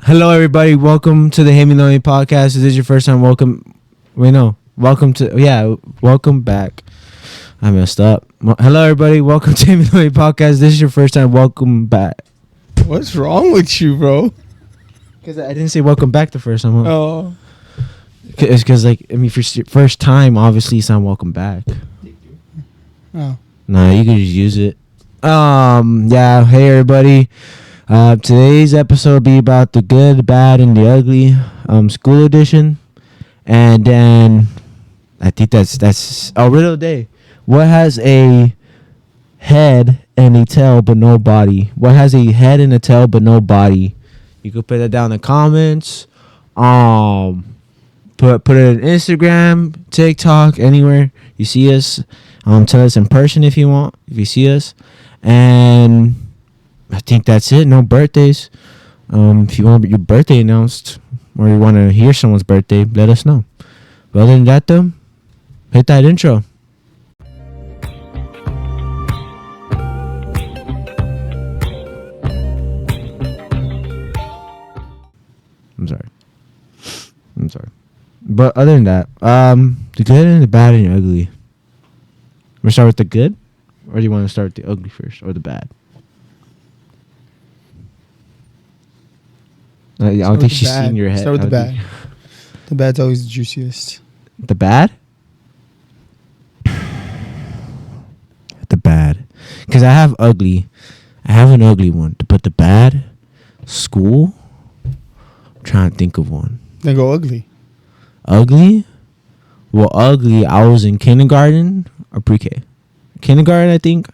Hello, everybody. Welcome to the Hey Me Lonely podcast. If this is your first time, welcome. Welcome back. I messed up. Hello, everybody. Welcome to Hey Me Lonely podcast. If this is your first time, welcome back. What's wrong with you, bro? Because I didn't say welcome back the first time. Huh? Oh. It's because, first time, obviously, it's not welcome back. Oh. Nah, you can just use it. Yeah. Hey, everybody. Today's episode will be about the good, the bad, and the ugly, school edition. And then I think that's riddle of the day. What has a head and a tail but no body? What has a head and a tail but no body? You could put that down in the comments. Put it on Instagram, TikTok, anywhere you see us. Tell us in person if you want, if you see us. And I think that's it. No birthdays. If you want your birthday announced or you want to hear someone's birthday, let us know. But other than that, though, hit that intro. I'm sorry. But other than that, the good and the bad and the ugly. We'll start with the good, or do you want to start with the ugly first, or the bad? I don't think she's seen your head. Start with the bad. The bad's always the juiciest. The bad? The bad. Because I have ugly. I have an ugly one. But the bad? School? I'm trying to think of one. Then go ugly. Ugly? Well, ugly, I was in kindergarten or pre-K. Kindergarten, I think.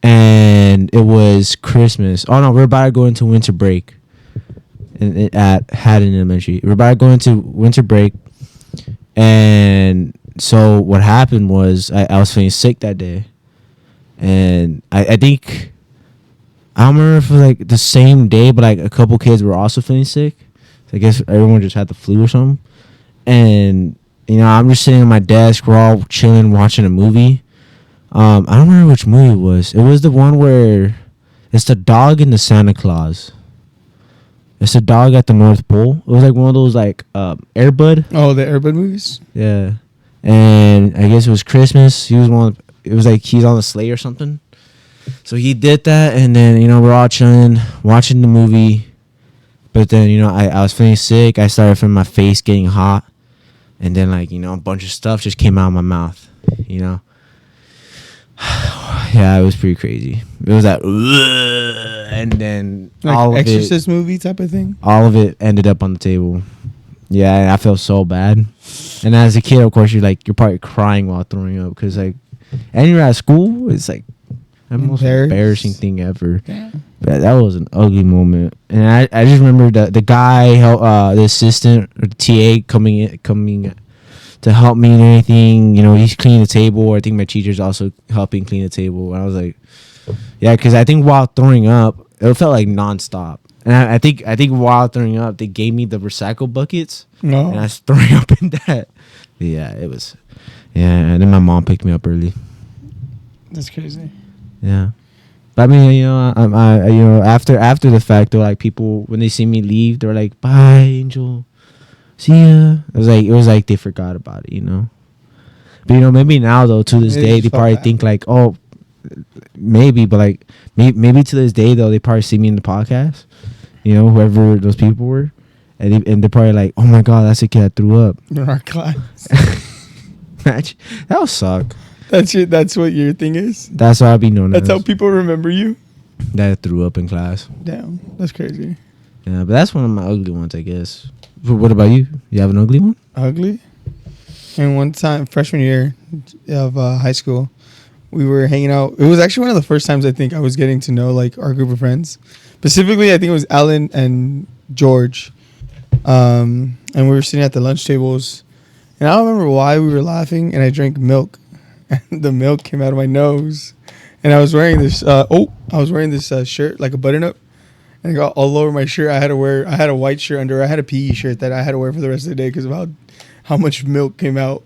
And it was Christmas. Oh, no, we're about to go into winter break. At Haddon Elementary. We're about to go into winter break. And so what happened was I was feeling sick that day. And I think, I don't remember if it was like the same day, but like a couple kids were also feeling sick. So I guess everyone just had the flu or something. And, you know, I'm just sitting at my desk. We're all chilling, watching a movie. I don't remember which movie it was. It was the one where it's the dog and the Santa Claus. It's a dog at the North Pole. It was like one of those Air Bud. Oh, the Air Bud movies? Yeah. And I guess it was Christmas. It was like he's on a sleigh or something. So he did that, and then, you know, we're all chilling, watching the movie. But then, you know, I was feeling sick. I started feeling my face getting hot. And then, like, you know, a bunch of stuff just came out of my mouth, you know. Yeah, it was pretty crazy. It was that, and then like all of Exorcist movie type of thing? All of it ended up on the table. Yeah, and I felt so bad. And as a kid, of course, you're probably crying while throwing up. Because, like, and you're at school, it's like the most embarrassing thing ever. Yeah. But that was an ugly moment. And I just remember the guy, the assistant or the TA coming to help me and anything. You know, he's cleaning the table. I think my teacher's also helping clean the table. And I was like, yeah, because I think while throwing up, it felt like nonstop. And I think while throwing up, they gave me the recycle buckets. No. And I was throwing up in that. But yeah, it was. Yeah, and then my mom picked me up early. That's crazy. Yeah. But I mean, you know, I you know, after the fact, though, like, people, when they see me leave, they're like, bye, Angel. See ya. It was like they forgot about it, you know. But, you know, maybe now, though, to this day, they probably think like, oh, maybe, but like maybe to this day, though, they probably see me in the podcast, you know, whoever those people were, and they're probably like, oh my god, that's a kid that threw up in our class. That would suck. That's what your thing is. That's what I'd be known as. That's how people remember you. That I threw up in class. Damn, that's crazy. Yeah, but that's one of my ugly ones, I guess. What about you? You have an ugly one? Ugly? And one time, freshman year of high school, we were hanging out. It was actually one of the first times I think I was getting to know like our group of friends. Specifically, I think it was Alan and George. And we were sitting at the lunch tables. And I don't remember why we were laughing. And I drank milk. And the milk came out of my nose. And I was wearing this shirt, like a button-up. And it got all over my shirt. I had a white shirt under. I had a PE shirt that I had to wear for the rest of the day because of how much milk came out.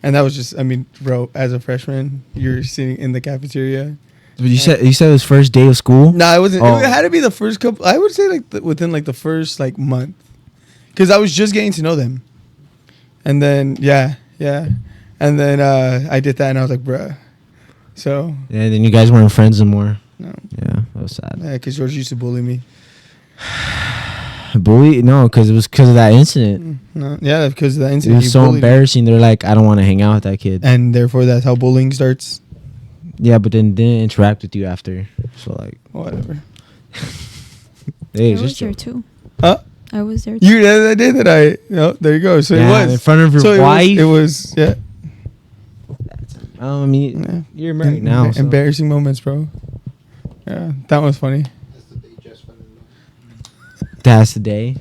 And that was just, I mean, bro, as a freshman, you're sitting in the cafeteria You said it was first day of school. No, it wasn't. It had to be the first couple. I would say like within like the first like month, because I was just getting to know them, and then yeah, and then I did that, and I was like, bruh. So yeah, then you guys weren't friends anymore. No. Yeah, that was sad. Yeah, because George used to bully me. Bully? No, because it was because of that incident. No, yeah, because of that incident. It was so embarrassing. They're like, I don't want to hang out with that kid, and therefore that's how bullying starts. Yeah, but then didn't interact with you after. So like, whatever. Hey, I was there too. Huh? I was there too. You did that day that I. No, there you go. So it was in front of your wife. It was yeah. I mean, you're married now. So. Embarrassing moments, bro. Yeah, that was funny. That's the day.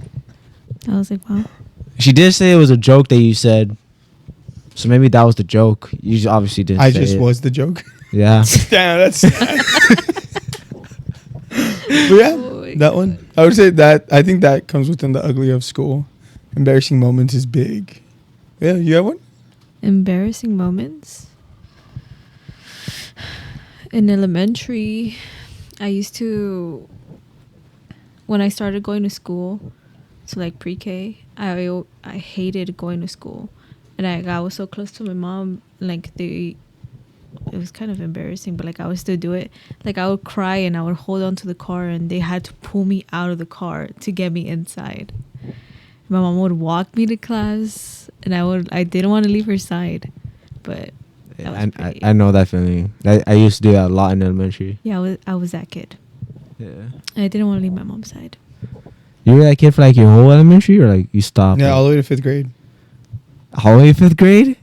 I was like, wow. She did say it was a joke that you said. So maybe that was the joke. You obviously didn't. I just was the joke. Yeah. Damn, that's sad. But yeah, that one. I would say that. I think that comes within the ugly of school. Embarrassing moments is big. Yeah, you have one? Embarrassing moments? In elementary, I used to, when I started going to school, so like pre-K, I hated going to school. And I was so close to my mom, like it was kind of embarrassing, but like I would still do it. Like I would cry and I would hold on to the car and they had to pull me out of the car to get me inside. My mom would walk me to class and I didn't want to leave her side, but I know that feeling. I used to do that a lot in elementary. Yeah, I was that kid. Yeah. I didn't want to leave my mom's side. You were that kid for like your whole elementary, or like you stopped? Yeah, like, all the way to 5th grade. All the way to 5th grade?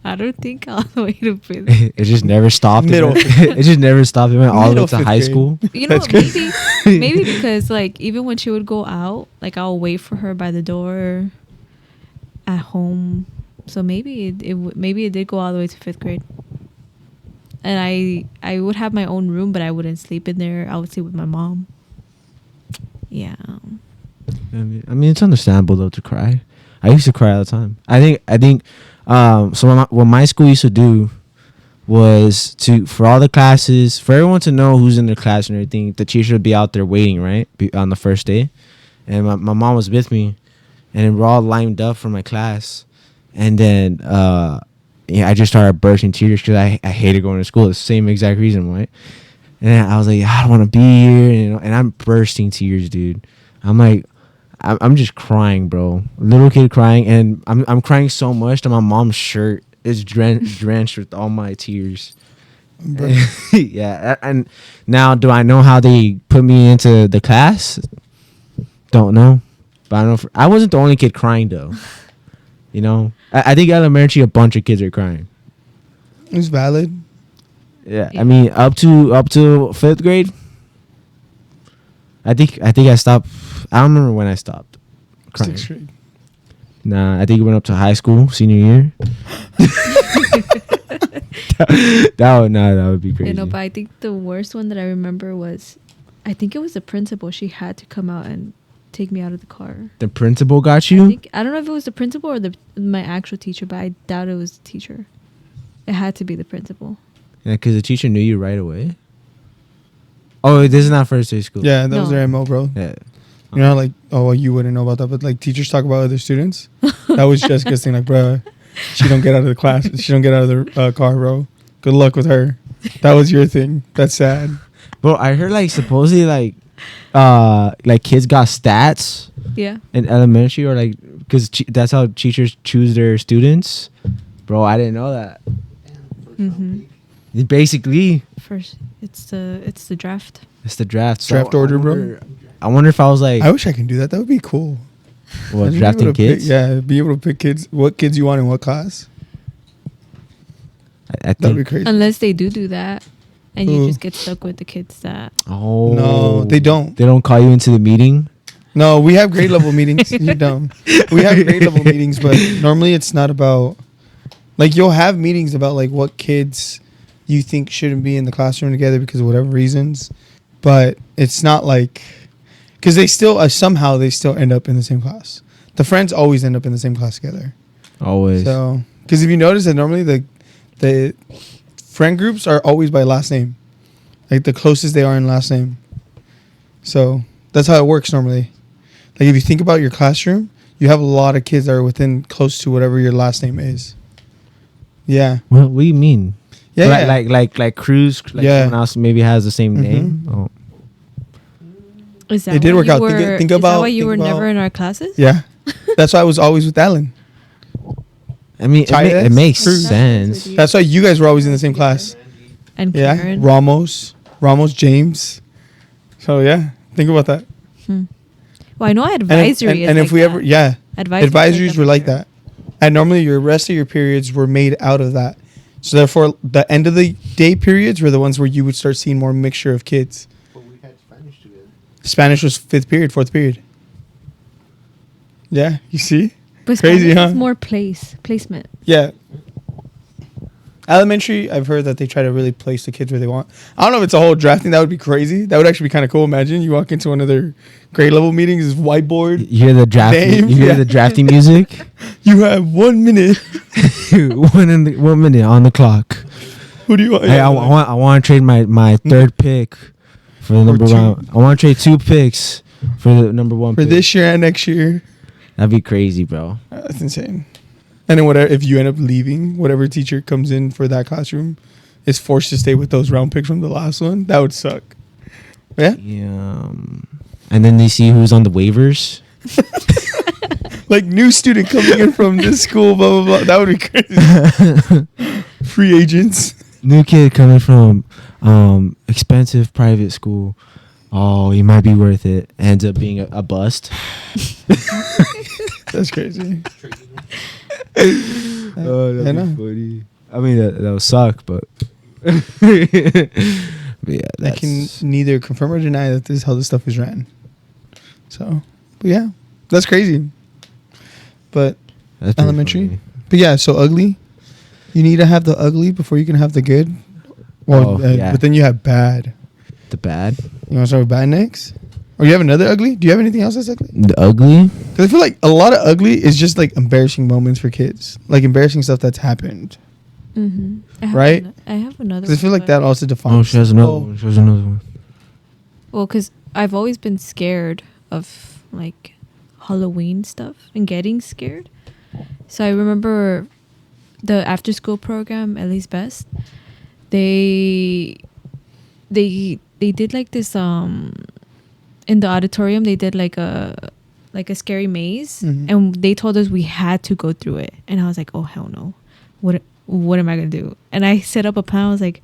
I don't think all the way to 5th. It just never stopped. Middle. It just never stopped. It went all the way to high grade. school. You know, maybe because like even when she would go out, like I'll wait for her by the door at home. So maybe it did go all the way to 5th grade. And I would have my own room, but I wouldn't sleep in there. I would sleep with my mom. Yeah. I mean, it's understandable though to cry. I used to cry all the time. I think. So what my school used to do was for all the classes, for everyone to know who's in their class and everything. The teacher would be out there waiting, right, on the first day, and my mom was with me, and we're all lined up for my class, and then I just started bursting tears because I hated going to school. The same exact reason, right? And I was like, I don't want to be here, and I'm bursting tears, dude. I'm like, I'm just crying, bro. Little kid crying, and I'm crying so much that my mom's shirt is drenched with all my tears. Yeah, and now do I know how they put me into the class? Don't know, but I know I wasn't the only kid crying though. You know, I think elementary a bunch of kids are crying. It's valid. Yeah, I mean up to 5th grade. I think I stopped. I don't remember when I stopped crying. 6th grade. Nah, I think it went up to high school, senior year. that would be crazy. You know, but I think the worst one that I remember was, I think it was the principal. She had to come out and take me out of the car. The principal got you? I don't know if it was the principal or my actual teacher, but I doubt it was the teacher. It had to be the principal. Yeah, because the teacher knew you right away. Oh, this is not first day school. Yeah, that was their MO, bro. Yeah. You know, like, oh, you wouldn't know about that, but like teachers talk about other students. That was Jessica's thing, like, bro, she don't get out of the class. She don't get out of the car, bro. Good luck with her. That was your thing. That's sad. Bro, I heard like supposedly like kids got stats. Yeah. In elementary, or like because that's how teachers choose their students. Bro, I didn't know that. Basically, first it's the draft. It's the draft. Draft order, bro. I wonder if I was like, I wish I can do that. That would be cool. What, drafting kids? Be able to pick kids. What kids you want in what class? I think that'd be crazy. Unless they do that, and you just get stuck with the kids that. Oh no, they don't. They don't call you into the meeting. No, we have grade level meetings. You're dumb. We have grade level meetings, but normally it's not about. Like you'll have meetings about like what kids you think shouldn't be in the classroom together because of whatever reasons, but it's not like because they still somehow they still end up in the same class. The friends always end up in the same class together. Always. So because if you notice that normally the friend groups are always by last name. like the closest they are in last name. So that's how it works normally. Like if you think about your classroom, you have a lot of kids that are within close to whatever your last name is. Yeah. What do you mean? Yeah. Like Cruz, like someone else maybe has the same name. Oh. Is that it did work out. Think about. Is that why you were never in our classes? Yeah. That's why I was always with Alan. I mean, it makes sense. That's why you guys were always in the same class. And Karen. Ramos, James. So yeah, think about that. Well, I know advisory. And if we ever, advisories were like that. And normally your rest of your periods were made out of that. So therefore, the end of the day periods were the ones where you would start seeing more mixture of kids. But we had Spanish together. Spanish was 4th period. Yeah, you see? But crazy, huh? More placement. Yeah. Elementary, I've heard that they try to really place the kids where they want. I don't know if it's a whole drafting. That would be crazy. That would actually be kind of cool. Imagine you walk into one of their grade level meetings, this whiteboard. You hear the drafting. You hear the drafting music. You have 1 minute. 1 minute on the clock. Who do you want? Hey, I want to trade my third pick for the number one. I want to trade 2 picks for the number 1 for pick. this year and next year. That'd be crazy, bro. That's insane. And then whatever, if you end up leaving, whatever teacher comes in for that classroom is forced to stay with those round picks from the last one. That would suck. Yeah. Yeah. And then they see who's on the waivers. Like new student coming in from this school, blah blah blah. That would be crazy. Free agents. New kid coming from expensive private school. Oh, he might be worth it. Ends up being a bust. That's crazy. Oh, that'd be funny. I mean, that would suck, but yeah, I can neither confirm or deny that this is how this stuff is ran. So, but yeah, that's crazy. But that's elementary. funny. But yeah, so ugly. You need to have the ugly before you can have the good. Well, but then you have bad. The bad. You want to start with bad next? Or you have another ugly? Do you have anything else that's ugly? The ugly? Because I feel like a lot of ugly is just like embarrassing moments for kids. Like embarrassing stuff that's happened. Mm-hmm. Right? I have another Because I feel like that also defines. Oh, she has another one. She has another one. Well, because I've always been scared of like Halloween stuff and getting scared. So I remember the after school program, at least best. They did like this in the auditorium. They did like a scary maze, and they told us we had to go through it. And I was like, oh hell no, what am I gonna do? And I set up a plan. I was like,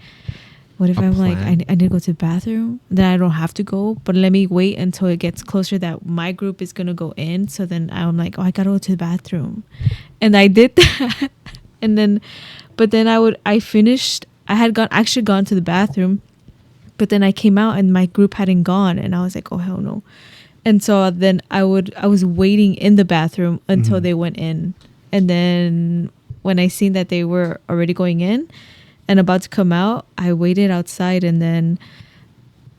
what if I'm like I need to go to the bathroom? Then I don't have to go, but let me wait until it gets closer that my group is gonna go in. So then I'm like, oh, I gotta go to the bathroom, and I did that. But then I finished. I had actually gone to the bathroom. But then I came out and my group hadn't gone, and I was like, "Oh hell no!" And so then I was waiting in the bathroom until they went in, and then when I seen that they were already going in and about to come out, I waited outside, and then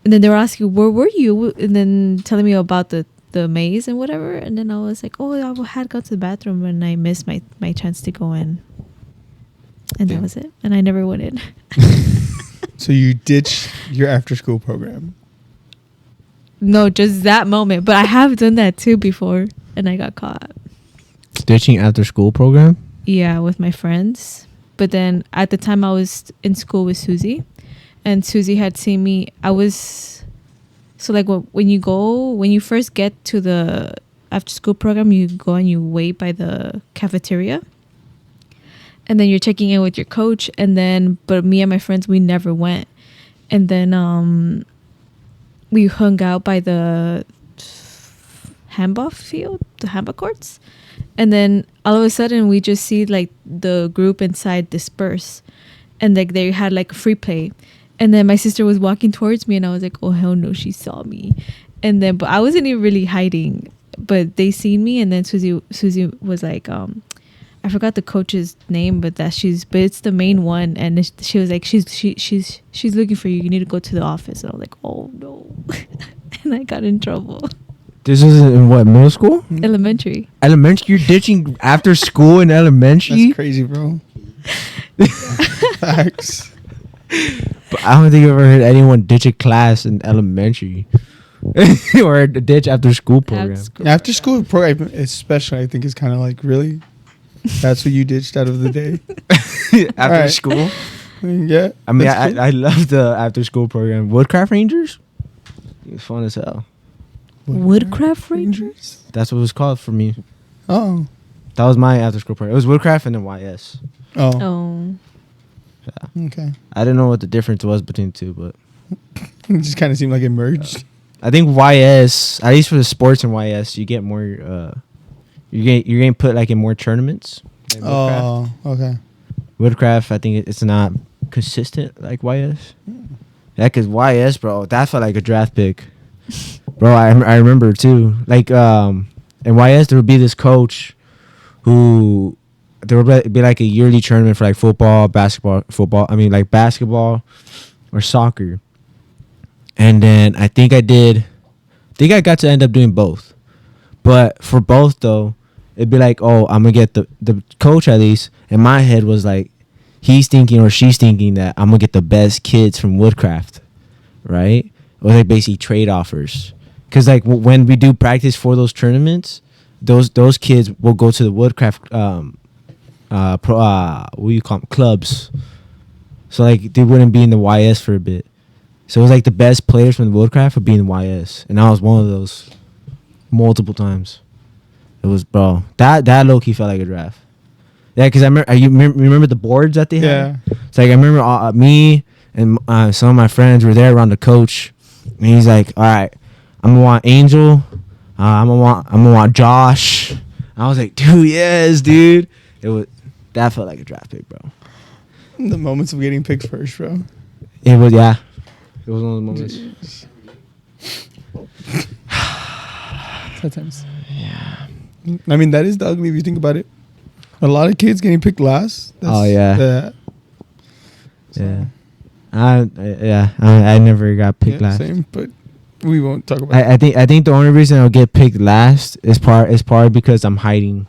they were asking, "Where were you?" And then telling me about the maze and whatever, and then I was like, "Oh, I had gone to the bathroom and I missed my chance to go in," and that was it, and I never went in. So you ditched your after school program? No, just that moment. But I have done that too before, and I got caught. Ditching after school program? Yeah, with my friends. But then at the time I was in school with Susie, and Susie had seen me. So like when you first get to the after school program, you go and you wait by the cafeteria. And then you're checking in with your coach, but me and my friends, we never went. And then we hung out by the handball field, the handball courts. And then all of a sudden we just see like the group inside disperse, and like they had like a free play. And then my sister was walking towards me, and I was like, oh hell no, she saw me. And then, but I wasn't even really hiding, but they seen me. And then Susie was like, I forgot the coach's name, but it's the main one, and she was like, she's looking for you. You need to go to the office. And I was like, oh no, and I got in trouble. This is in what, middle school? Elementary. Elementary? You're ditching after school in elementary? That's crazy, bro. Facts. But I don't think I've ever heard anyone ditch a class in elementary. Or a ditch after school program. After school program, especially, I think is kind of like, really? That's what you ditched out of the day? After school? Yeah. I mean, I love the after school program. Woodcraft Rangers? It was fun as hell. Woodcraft Rangers? That's what it was called for me. Oh. That was my after school program. It was Woodcraft and then YS. Oh. Yeah. Okay. I didn't know what the difference was between the two, but it just kind of seemed like it merged. I think YS, at least for the sports in YS, you get more. You're getting put like in more tournaments. Like oh, okay. Woodcraft, I think it's not consistent like YS. Yeah, cause YS, bro, that felt like a draft pick, bro. I remember too. Like in YS, there would be this coach who there would be like a yearly tournament for like football, basketball, like basketball or soccer. And then I think I got to end up doing both. But for both though, it'd be like, oh, I'm gonna get the coach at least. In my head was like, he's thinking or she's thinking that I'm gonna get the best kids from Woodcraft, right? Or they basically trade offers. Cause like when we do practice for those tournaments, those kids will go to the Woodcraft what do you call them? Clubs. So like they wouldn't be in the YS for a bit. So it was like the best players from the Woodcraft would be in the YS, and I was one of those multiple times. It was, bro, that low key felt like a draft. Yeah, because I remember the boards that they had. Yeah. It's like I remember me and some of my friends were there around the coach, and he's like, "All right, I'm gonna want Angel, I'm gonna want Josh." And I was like, "Dude, yes, dude." That felt like a draft pick, bro. The moments of getting picked first, bro. It was, yeah. It was one of the moments. Sometimes. Yeah. I mean, that is the ugly if you think about it. A lot of kids getting picked last. Oh, yeah. So. Yeah. I never got picked last. Same, but we won't talk about it. I think the only reason I'll get picked last is probably because I'm hiding.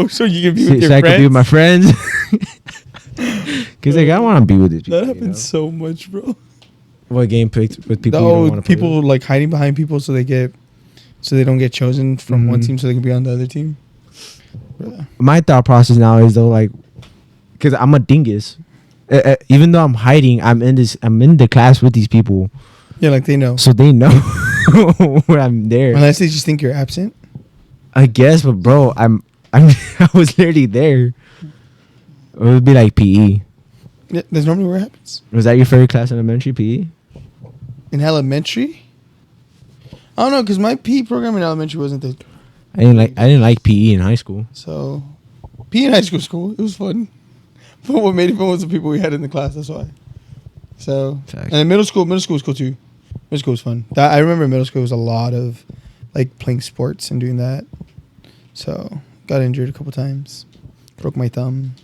So you can be with your friends? I can be with my friends. Because like, I want to be with these people. That happens so much, bro. What, game picked with people? You don't wanna people play with? like hiding behind people so they don't get chosen from one team so they can be on the other team. Yeah. My thought process now is though, like, because I'm a dingus. Even though I'm hiding, I'm in the class with these people. Yeah, like they know. So they know when I'm there. Unless they just think you're absent. I guess, but bro, I was literally there. It would be like PE. Yeah, that's normally where it happens. Was that your favorite class in elementary, PE? In elementary? I don't know, because my PE program in elementary wasn't the... I didn't like PE in high school. So, PE in high school was cool. It was fun. But what made it fun was the people we had in the class, that's why. So, Fact. And in middle school was cool too. Middle school was fun. I remember middle school was a lot of, like, playing sports and doing that. So, got injured a couple times. Broke my thumb.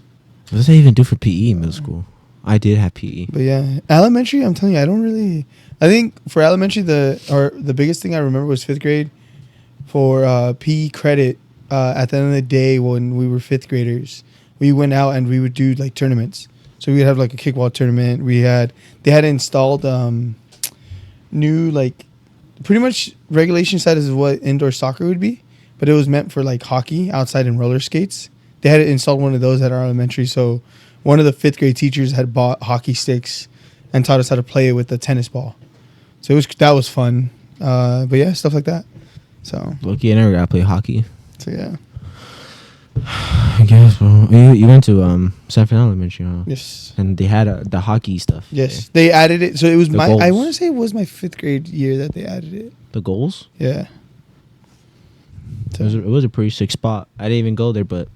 What does that even do for PE in middle school? I did have PE. But yeah, elementary, I'm telling you, I think for elementary, the biggest thing I remember was 5th grade for PE credit. At the end of the day, when we were 5th graders, we went out and we would do like tournaments. So we'd have like a kickball tournament. They had installed new, like, pretty much regulation side is what indoor soccer would be, but it was meant for like hockey outside and roller skates. They had installed one of those at our elementary, so one of the 5th grade teachers had bought hockey sticks and taught us how to play it with the tennis ball. So that was fun. But yeah, stuff like that. So Lucky I never got to play hockey. So yeah. I guess, bro. You went to San Fernando Elementary, huh? Yes. And they had the hockey stuff. Yes. They added it. So it was goals. I want to say it was my 5th grade year that they added it. The goals? Yeah. So. It was a pretty sick spot. I didn't even go there, but...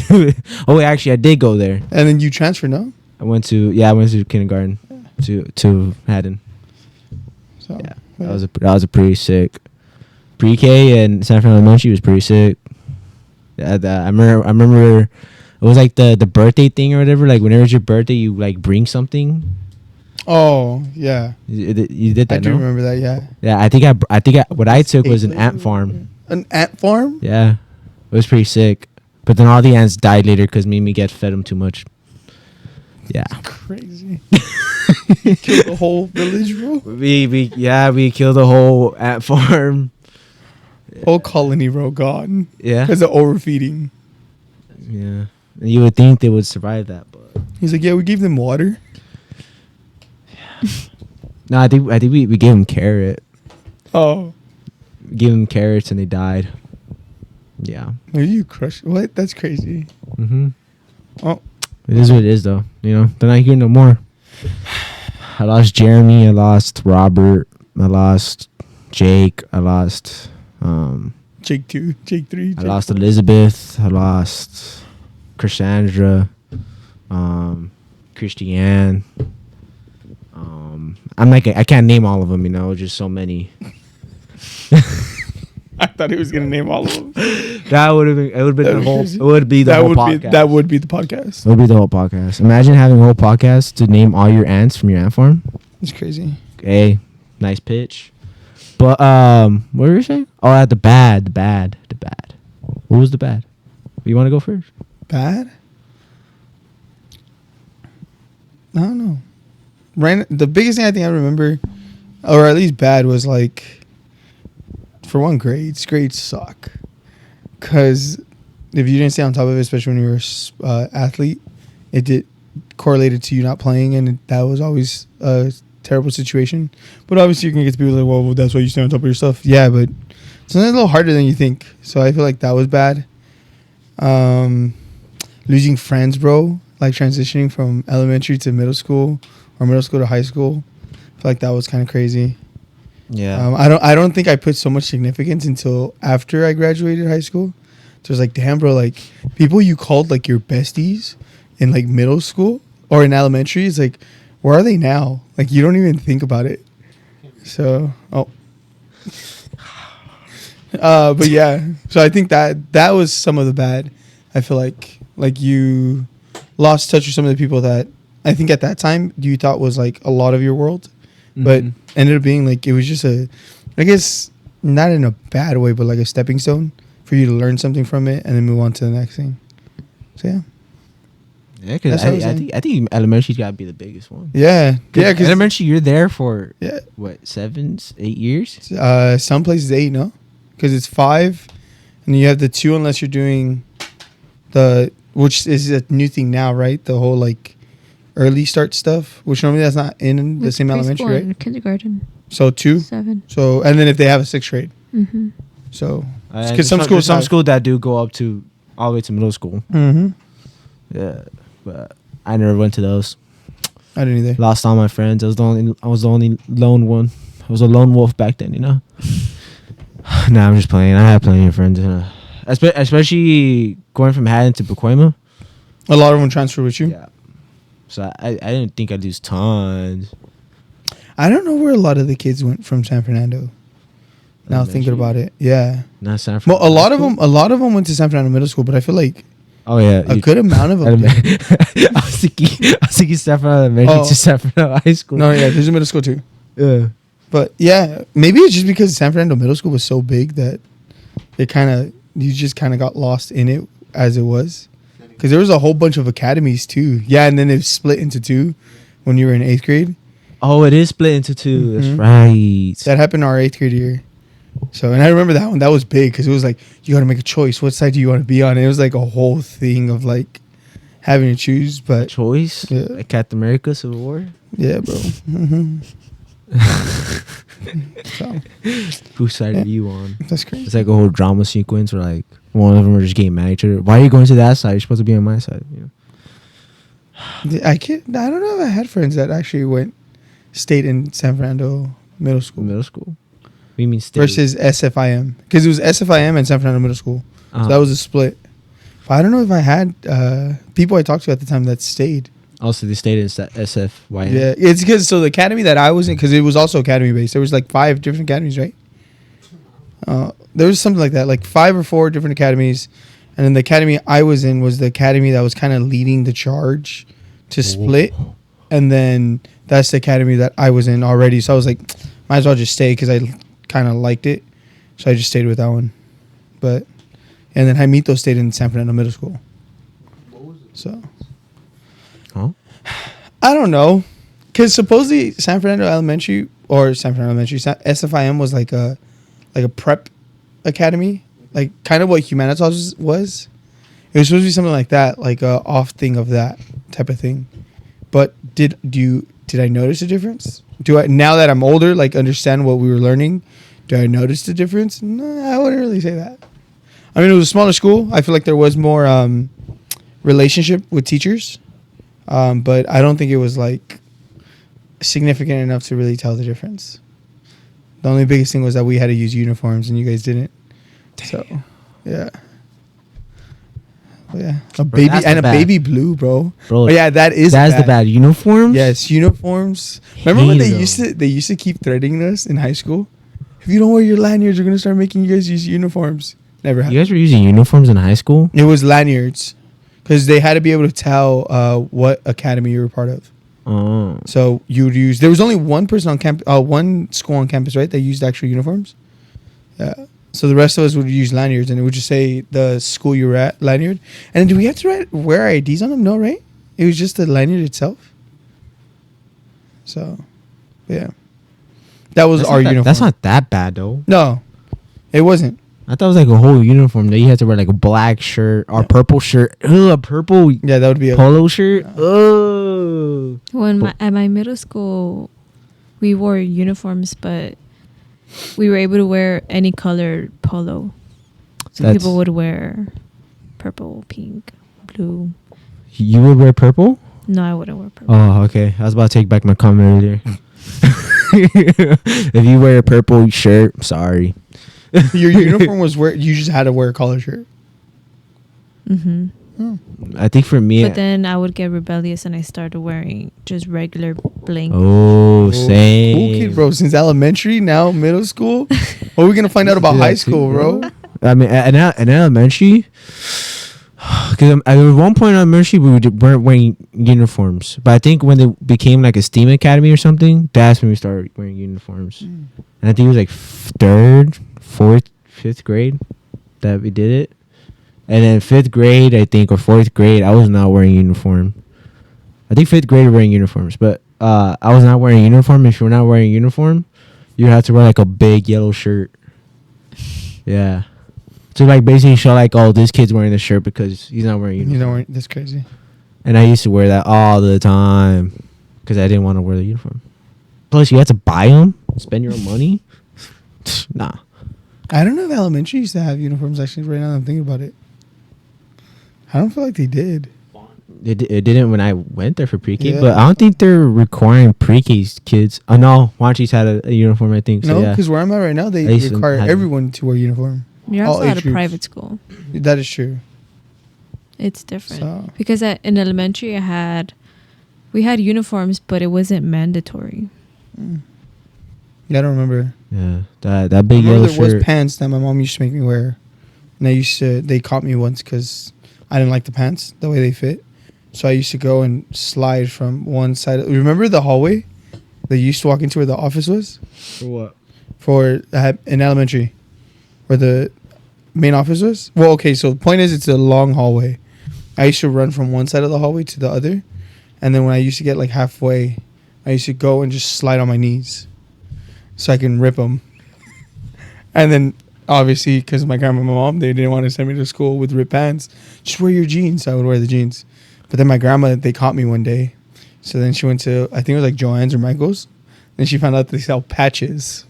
oh, wait, actually, I did go there. And then you transferred, no? I went to kindergarten to Haddon. So, yeah. That was a pretty sick. Pre-K and San Fernando Elementary was pretty sick. Yeah, I remember it was like the birthday thing or whatever. Like whenever it's your birthday, you like bring something. Oh yeah, you did that. I do remember that. Yeah. Yeah, I think what I took was an ant farm. An ant farm? Yeah, it was pretty sick. But then all the ants died later because Mimi get fed them too much. Yeah. Crazy. Killed the whole village, bro. We killed the whole ant farm. Whole colony, bro, gone. Yeah. Because of overfeeding. Yeah. And you would think they would survive that, but He's like, yeah, we gave them water. no, I think we gave them carrot. Oh. We gave them carrots and they died. Yeah. Are you crushed? What? That's crazy. Mm-hmm. Oh. It is what it is, though. You know, they're not here no more. I lost Jeremy. I lost Robert. I lost Jake. I lost Jake 2, Jake 3. I lost Elizabeth. I lost Cassandra. Christiane. I'm like, I can't name all of them, you know, just so many. I thought he was gonna name all of them. That would have been. It would be the whole. Crazy. It would be the whole podcast. That would be the podcast. It would be the whole podcast. Imagine having a whole podcast to name all your ants from your ant farm. It's crazy. Hey, nice pitch. But what were you saying? Oh, at the bad. What was the bad? You want to go first? Bad? I don't know. The biggest thing I think I remember, or at least bad, was like, for one, grades. Grades suck. Because if you didn't stay on top of it, especially when you were an athlete, it did correlated to you not playing, and that was always a terrible situation. But obviously, you can get to people like, well, that's why you stay on top of your stuff. Yeah, but sometimes a little harder than you think. So I feel like that was bad. Losing friends, bro. Like transitioning from elementary to middle school or middle school to high school. I feel like that was kind of crazy. Yeah. I don't think I put so much significance until after I graduated high school. So it was like, damn, bro, like people you called like your besties in like middle school or in elementary, it's like, where are they now? Like you don't even think about it. So, but yeah, so I think that was some of the bad. I feel like you lost touch with some of the people that I think at that time you thought was like a lot of your world, but ended up being like, it was just I guess not in a bad way, but like a stepping stone for you to learn something from it and then move on to the next thing. So yeah. Yeah, because I think elementary's got to be the biggest one. Yeah. Yeah, because elementary, you're there for, yeah, what, 7, 8 years? Some places 8, no? Because it's 5, and you have the 2 unless you're doing which is a new thing now, right? The whole like early start stuff, which normally that's not in the same elementary, right? And kindergarten. So 2, 7. So and then if they have a 6th grade, so because some schools that do go up to all the way to middle school. Yeah, but I never went to those. I didn't either. Lost all my friends. I was the only lone one. I was a lone wolf back then, you know. Nah, I'm just playing. I have plenty of friends. Especially going from Haddon to Pacoima. A lot of them transfer with you. Yeah. So I didn't think I'd lose tons. I don't know where a lot of the kids went from San Fernando. Now thinking about it, yeah. Not San Fernando. Well, a lot of them went to San Fernando Middle School, but I feel like a good amount of them. I was thinking San Fernando Elementary to San Fernando High School. No, yeah, there's a middle school too. Yeah. But yeah, maybe it's just because San Fernando Middle School was so big that you just kind of got lost in it as it was. Because there was a whole bunch of academies too. Yeah, and then it split into 2 when you were in 8th grade. Oh, it is split into 2. That's right. That happened our 8th grade year. So, and I remember that one. That was big because it was like, you got to make a choice. What side do you want to be on? And it was like a whole thing of like having to choose. But a choice? Yeah. Like Captain America Civil War? Yeah, bro. So, whose side are you on? That's crazy. It's like a whole drama sequence where like one of them are just getting mad at each other. Why are you going to that side? You're supposed to be on my side. You know? I don't know if I had friends that actually stayed in San Fernando Middle School. Middle school? What do you mean stayed? Versus SFIM. Because it was SFIM and San Fernando Middle School. So that was a split. But I don't know if I had people I talked to at the time that stayed. Also, they stayed in SFYM. Yeah, it's because the academy that I was in, because it was also academy based. There was like 5 different academies, right? There was something like that, like 5 or 4 different academies, and then the academy I was in was the academy that was kind of leading the charge to split, and then that's the academy that I was in already. So I was like, might as well just stay because I kind of liked it, so I just stayed with that one. But and then Jaimito stayed in San Fernando Middle School. So. Huh? I don't know, because supposedly San Fernando Elementary or San Fernando Elementary SFIM was like a prep academy, like kind of what Humanitas was. It was supposed to be something like that, like a off thing of that type of thing. But did I notice a difference? Do I, now that I'm older, like understand what we were learning? Do I notice the difference? No, I wouldn't really say that. I mean, it was a smaller school. I feel like there was more relationship with teachers, but I don't think it was like significant enough to really tell the difference. The only biggest thing was that we had to use uniforms and you guys didn't. Damn. So, yeah. Oh, yeah, baby blue, bro. Oh, yeah, that's the bad uniforms. Yes, uniforms. Remember when they used to keep threatening us in high school? If you don't wear your lanyards, we're gonna start making you guys use uniforms. Never happened. You guys were using uniforms in high school? It was lanyards, because they had to be able to tell what academy you were part of. Oh. So you would use. There was only one person on campus, one school on campus, right? That used actual uniforms. Yeah. So the rest of us would use lanyards, and it would just say the school you were at, lanyard. And then do we have to wear our IDs on them? No, right? It was just the lanyard itself. So, yeah. That was our uniform. That's not that bad, though. No, it wasn't. I thought it was like a whole uniform that you had to wear like a black shirt or purple shirt. Ugh, a purple that would be polo shirt. Oh. At my middle school, we wore uniforms, but we were able to wear any colored polo. So people would wear purple, pink, blue. You would wear purple? No, I wouldn't wear purple. Oh, okay. I was about to take back my comment earlier. If you wear a purple shirt, sorry. Your uniform was you just had to wear a collar shirt. Mm-hmm. Oh. I think for me, but then I would get rebellious and I started wearing just regular bling. Oh, same. Cool kid, bro. Since elementary, now middle school. What are we gonna find out about high school, bro? I mean, in elementary, because at one point in elementary we weren't wearing uniforms, but I think when they became like a STEAM academy or something, that's when we started wearing uniforms. And I think it was like 3rd, 4th, 5th grade that we did it. And then 5th grade, I think, or 4th grade, I was not wearing uniform. I think 5th grade we were wearing uniforms, but I was not wearing a uniform. If you were not wearing a uniform, you had to wear like a big yellow shirt. Yeah. To like basically show like, oh, this kid's wearing this shirt because he's not wearing a uniform. That's crazy. And I used to wear that all the time because I didn't want to wear the uniform. Plus, you had to buy them, spend your own money. Nah. I don't know if elementary used to have uniforms. Actually, right now that I'm thinking about it, I don't feel like they did. It didn't when I went there for pre-K, but I don't think they're requiring pre-K kids. Oh no, Wanchis had a uniform, I think. So, no, because where I'm at right now, they require everyone to wear uniform. You're also at a private school. That is true. It's different because in elementary we had uniforms, but it wasn't mandatory. Yeah, I don't remember. Yeah, that big yellow shirt. There was pants that my mom used to make me wear, and they caught me once because I didn't like the pants the way they fit. So I used to go and slide from one side. Remember the hallway that you used to walk into where the office was? For what? In elementary, where the main office was? Well, okay, so the point is it's a long hallway. I used to run from one side of the hallway to the other. And then when I used to get like halfway, I used to go and just slide on my knees so I can rip them. And then obviously, because my grandma and my mom, they didn't want to send me to school with ripped pants. Just wear your jeans. So I would wear the jeans. But then my grandma, they caught me one day. So then she went to, I think it was like Joann's or Michael's. Then she found out they sell patches.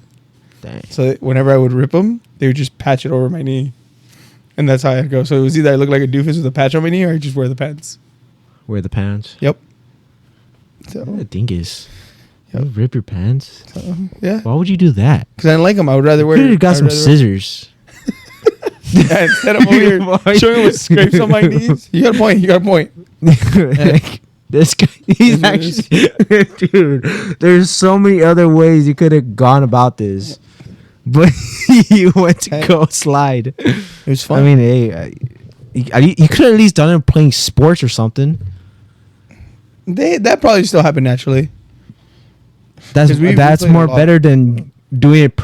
Dang. So whenever I would rip them, they would just patch it over my knee. And that's how I'd go. So it was either I look like a doofus with a patch on my knee or I just wear the pants. Wear the pants? Yep. So the thing is, you rip your pants? So, yeah. Why would you do that? Because I didn't like them. I would rather wear... You could have got some scissors. Yeah, instead of over here showing with scrapes on my knees. You got a point. Like, this guy, he's actually... Dude, there's so many other ways you could have gone about this. But you went to go slide. It was fun. I mean, hey, you could have at least done it playing sports or something. That probably still happened naturally. That's more better than doing it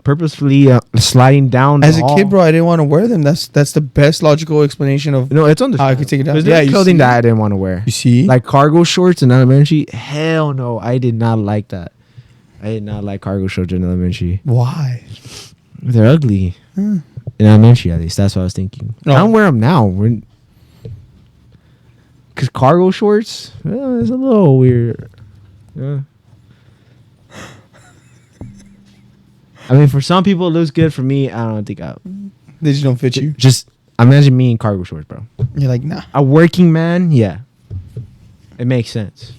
purposefully sliding down. As a kid, bro, I didn't want to wear them. That's the best logical explanation of No, it's on the. how I could take it down. There's Yeah, clothing that I didn't want to wear. You see, Like cargo shorts in elementary. Hell no, I did not like that. I did not like cargo shorts in elementary. why? They're ugly. In elementary, at least. That's what I was thinking. No. I don't wear them now. Because cargo shorts, it's a little weird. Yeah. I mean, for some people, it looks good. For me, I don't think They just don't fit you. Just imagine me in cargo shorts, bro. You're like, nah. A working man, yeah. It makes sense.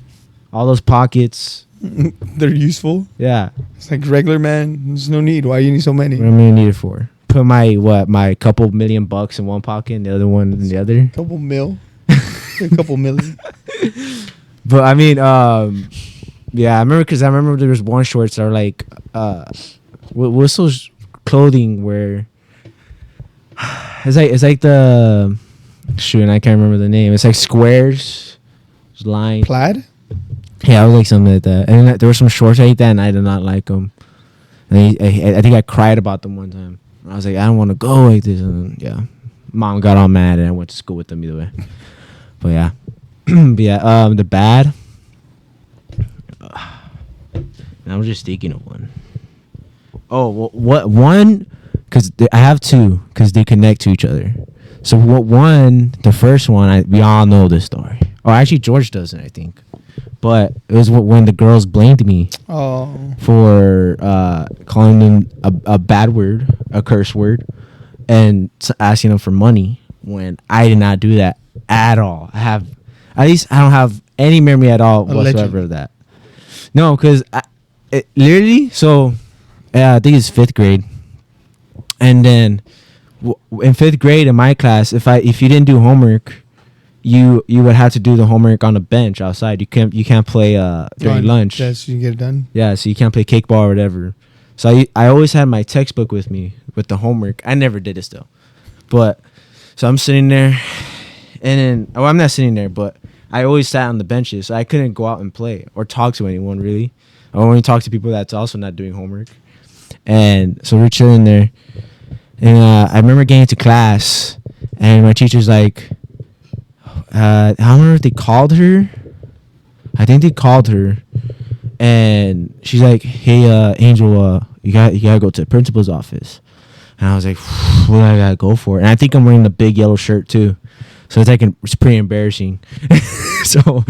All those pockets. They're useful. Yeah. It's like regular man. There's no need. Why you need so many? What am I gonna need it for? Put my couple $1,000,000 in one pocket and the other one in the other. Couple mil. A couple million. But I mean, yeah, I remember there was one shorts that were like, what's those clothing where it's like the shoot, I can't remember the name. It's like squares, lines. Plaid. Yeah, I was like something like that. And then there were some shorts like that, and I did not like them. And I think I cried about them one time. I was like, I don't want to go like this. And yeah, mom got all mad, and I went to school with them either way. But yeah, but yeah. The bad. I was just thinking of one. Oh, well, what one? Because I have two, because they connect to each other. So what one? The first one, we all know this story. Oh, actually, George doesn't, I think. But it was when the girls blamed me for calling them a bad word, a curse word, and asking them for money when I did not do that at all. I don't have any memory at all whatsoever of that. No, because literally, so I think it's 5th grade, and then in 5th grade in my class, if you didn't do homework, you would have to do the homework on a bench outside. You can't play during lunch. Yeah, so you can get it done. Yeah, so you can't play kickball or whatever. So I always had my textbook with me with the homework. I never did it still, but so I'm sitting there, and then I'm not sitting there, but I always sat on the benches. So I couldn't go out and play or talk to anyone really. I only talk to people that's also not doing homework. And so we're chilling there, and I remember getting to class, and my teacher's like, I don't remember if they called her. I think they called her, and she's like, "Hey, Angel, you gotta go to the principal's office." And I was like, "What do I gotta go for?" And I think I'm wearing the big yellow shirt too, so it's pretty embarrassing. So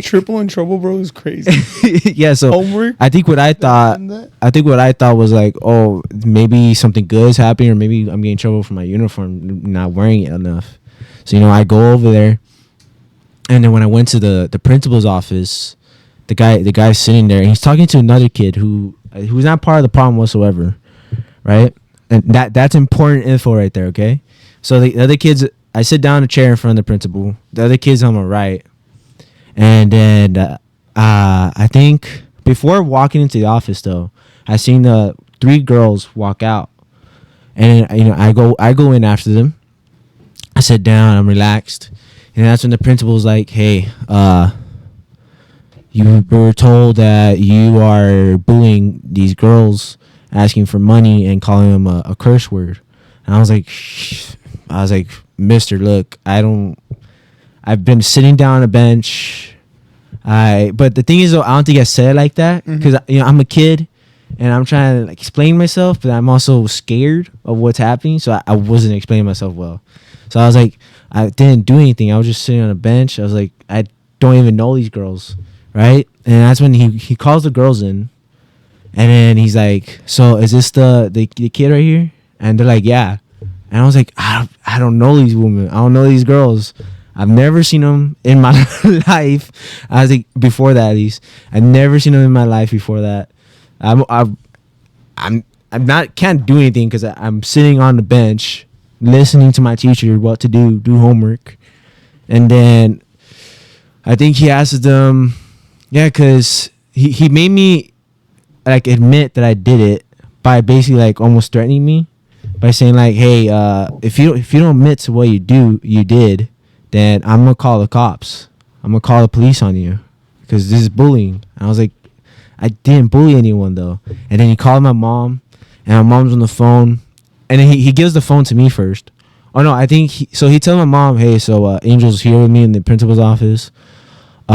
triple in trouble, bro, is crazy. Yeah. So homework. I think what I thought was like, oh, maybe something good is happening, or maybe I'm getting in trouble for my uniform not wearing it enough. So, I go over there, and then when I went to the principal's office, the guy's sitting there, and he's talking to another kid who's not part of the problem whatsoever, right? And that's important info right there, okay? So the other kids, I sit down in a chair in front of the principal. The other kid's on my right, and then I think before walking into the office though, I seen the 3 girls walk out, and I go in after them. I sit down, I'm relaxed, and that's when the principal's like, "Hey, you were told that you are bullying these girls, asking for money and calling them a curse word." And I was like, "Mister, look, I've been sitting down on a bench. But the thing is though, I don't think I said it like that, because I'm a kid, and I'm trying to explain myself, but I'm also scared of what's happening, so I wasn't explaining myself well. So I was like, I didn't do anything. I was just sitting on a bench. I was like, I don't even know these girls, right? And that's when he calls the girls in, and then he's like, "So is this the kid right here?" And they're like, "Yeah." And I was like, I don't know these women. I don't know these girls. I've never seen them in my life. I was like, before that at least, I've never seen them in my life before that. I'm not can't do anything because I'm sitting on the bench, listening to my teacher what to do homework. And then I think he asked them, because he made me like admit that I did it by basically like almost threatening me by saying like, "Hey, if you don't admit to what you did, then I'm gonna call the cops. I'm gonna call the police on you because this is bullying." And I was like, I didn't bully anyone though. And then he called my mom, and my mom's on the phone, and then he gives the phone to me first. Oh no, I think he tells my mom, hey, so Angel's here with me in the principal's office. He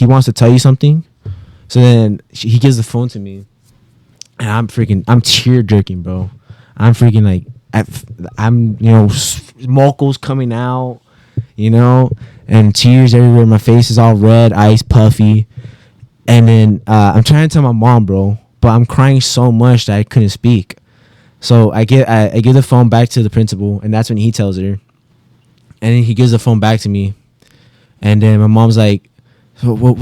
wants to tell you something. So then he gives the phone to me, and I'm tear jerking, bro. I'm freaking like, I'm mochos coming out, and tears everywhere. My face is all red, eyes puffy, and then I'm trying to tell my mom, bro, but I'm crying so much that I couldn't speak. So I give the phone back to the principal, and that's when he tells her, and then he gives the phone back to me, and then my mom's like, so what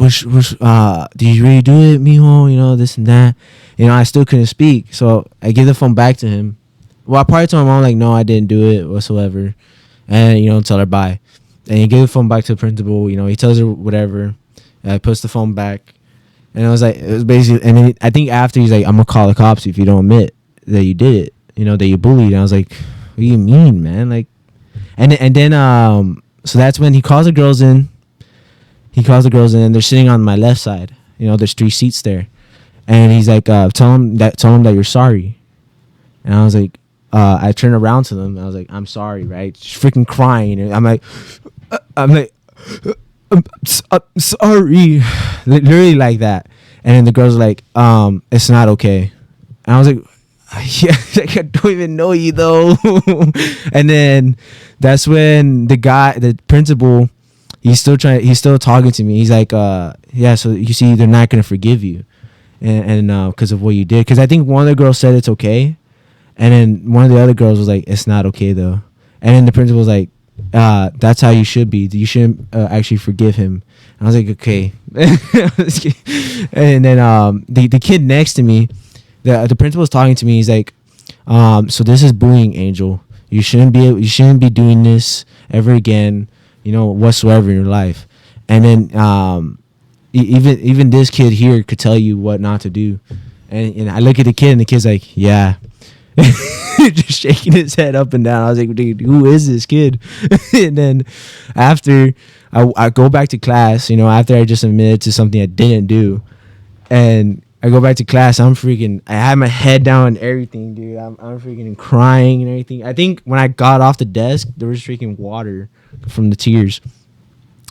did you really do it, mijo? This and that. I still couldn't speak, so I give the phone back to him. Well, I probably told my mom like, no, I didn't do it whatsoever, and tell her bye. And he gave the phone back to the principal. He tells her whatever. Puts the phone back, and it was basically. And then I think after he's like, I'm gonna call the cops if you don't admit that you did it. That you bullied. And I was like, what do you mean, man? Like, and then so that's when he calls the girls in. And they're sitting on my left side. There's 3 seats there, and he's like, tell them that you're sorry. And I was like, I turned around to them. And I was like, I'm sorry, right? Just freaking crying. And I'm like, I'm sorry, literally like that. And then the girls are like, it's not okay. And I was like, yeah, I don't even know you though. And then that's when the principal, he's still talking to me. He's like, yeah, so you see, they're not gonna forgive you, and because of what you did. Because I think one of the girls said it's okay, and then one of the other girls was like, it's not okay though. And then the principal was like, that's how you should be. You shouldn't actually forgive him. And I was like, okay. And then the kid next to me, the principal was talking to me. He's like, so this is bullying, Angel. You shouldn't be doing this ever again, whatsoever in your life. And then even this kid here could tell you what not to do. And I look at the kid, and the kid's like, yeah. Just shaking his head up and down. I was like, dude, who is this kid? And then after I go back to class, after I just admitted to something I didn't do, and I go back to class, I had my head down and everything, dude. I'm freaking crying and everything. I think when I got off the desk, there was freaking water from the tears.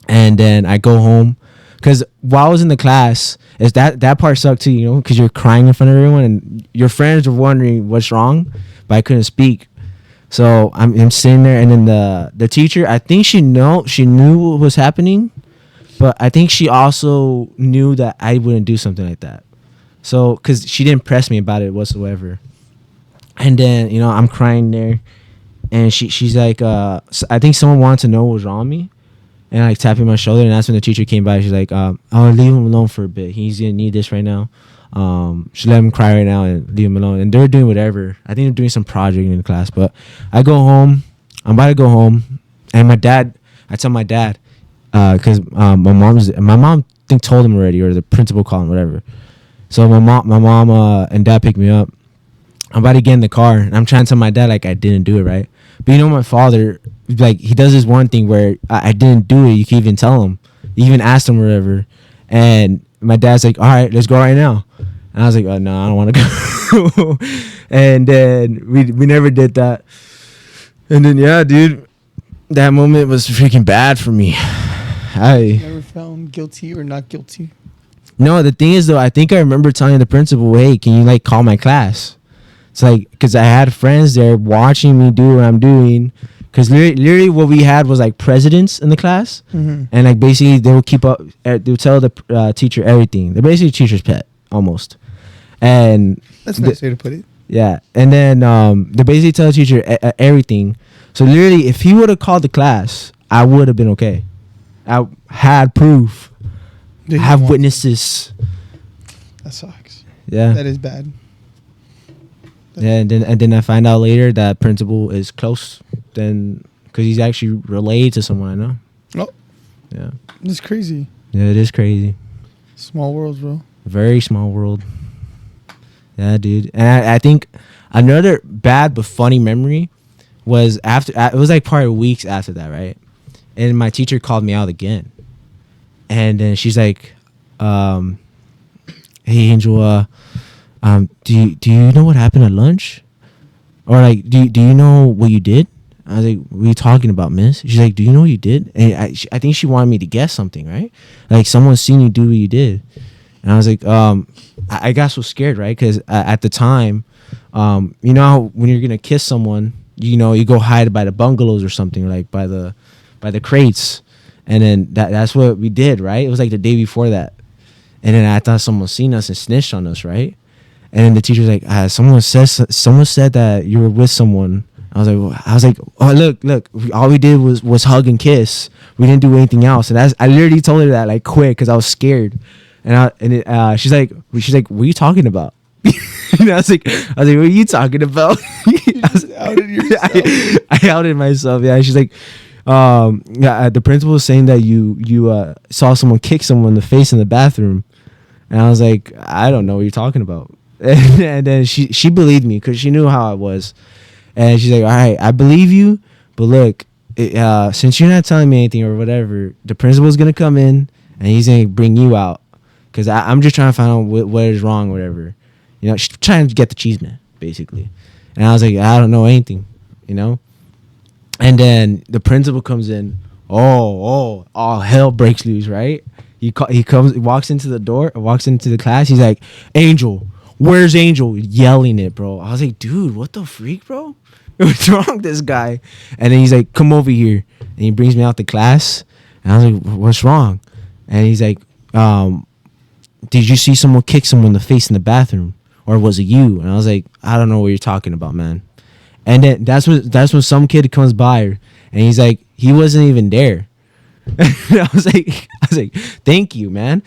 And then I go home, because while I was in the class, that part sucked too, because you're crying in front of everyone, and your friends were wondering what's wrong, but I couldn't speak. So I'm sitting there, and then the teacher, I think she knew what was happening, but I think she also knew that I wouldn't do something like that. So, because she didn't press me about it whatsoever. And then, I'm crying there, and she's like, so I think someone wanted to know what was wrong with me, and like tapping my shoulder, and that's when the teacher came by. She's like, I'll leave him alone for a bit. He's gonna need this right now. Just let him cry right now and leave him alone. And they're doing whatever. I think they're doing some project in the class. But I go home. I'm about to go home, and I tell my dad, because my mom told him already, or the principal called him, whatever. So my mom and dad picked me up. I'm about to get in the car, and I'm trying to tell my dad like I didn't do it, right? But my father, like, he does this one thing where I didn't do it. You can even tell him. You even asked him whatever. And my dad's like, all right, let's go right now. And I was like, oh, no, I don't want to go. And then we never did that. And then, yeah, dude, that moment was freaking bad for me. Never found guilty or not guilty? No, the thing is, though, I think I remember telling the principal, hey, can you, like, call my class? It's like, because I had friends there watching me do what I'm doing. Because literally what we had was, like, presidents in the class. Mm-hmm. And, like, basically they would keep up, they would tell the teacher everything. They're basically teacher's pet, almost. And that's a nice way to put it. Yeah. And then they basically tell the teacher everything. So literally, if he would have called the class, I would have been okay. I had proof. I have witnesses. That sucks. Yeah. That is bad. And then I find out later that principal is close, then because he's actually related to someone I know. Oh. Yeah. It's crazy. Yeah, it is crazy. Small world, bro. Very small world. Yeah, dude. And I think another bad but funny memory was after, it was like probably weeks after that, right? And my teacher called me out again. And then she's like, hey, Angel, Do you know what happened at lunch? Or like, do you know what you did? I was like, what are you talking about, miss? She's like, do you know what you did? And I think she wanted me to guess something, right? Like, someone's seen you do what you did. And I was like, I got so scared, right? Because at the time, you know how when you're gonna kiss someone, you know, you go hide by the bungalows or something, like by the crates, and then that's what we did, right? It was like the day before that, and then I thought someone seen us and snitched on us, right? And then the teacher's like, someone said that you were with someone. I was like, oh look, all we did was hug and kiss. We didn't do anything else. And I literally told her that like quick because I was scared. And she's like, what are you talking about? And I was like, what are you talking about? Outed yourself. I outed myself. Yeah. She's like, the principal was saying that you saw someone kick someone in the face in the bathroom. And I was like, I don't know what you're talking about. And then she believed me because she knew how I was. And she's like, all right, I believe you, but look, since you're not telling me anything or whatever, the principal's going to come in and he's going to bring you out. Because I'm just trying to find out what is wrong or whatever. You know, she's trying to get the cheese man, basically. And I was like, I don't know anything, you know. And then the principal comes in. Oh, all hell breaks loose, right? He walks into the class. He's like, Angel, where's Angel? Yelling it, bro. I was like, dude, what the freak, bro? What's wrong with this guy? And then he's like, come over here. And he brings me out the class. And I was like, what's wrong? And he's like, did you see someone kick someone in the face in the bathroom? Or was it you? And I was like, I don't know what you're talking about, man. And then that's when some kid comes by and he's like, he wasn't even there. I was like, thank you, man.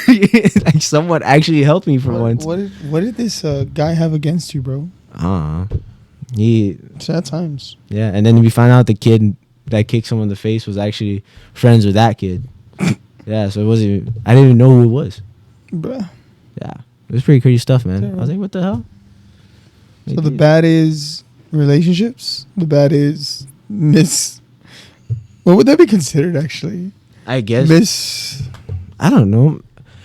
Like someone actually helped me for once. What did this guy have against you, bro? He sad times. Yeah, and then we find out the kid that kicked someone in the face was actually friends with that kid. Yeah, so it wasn't. I didn't even know who it was. Bruh. Yeah, it was pretty crazy stuff, man. I was like, what the hell? So the bad is relationships. The bad is what would that be considered, actually? I guess I don't know.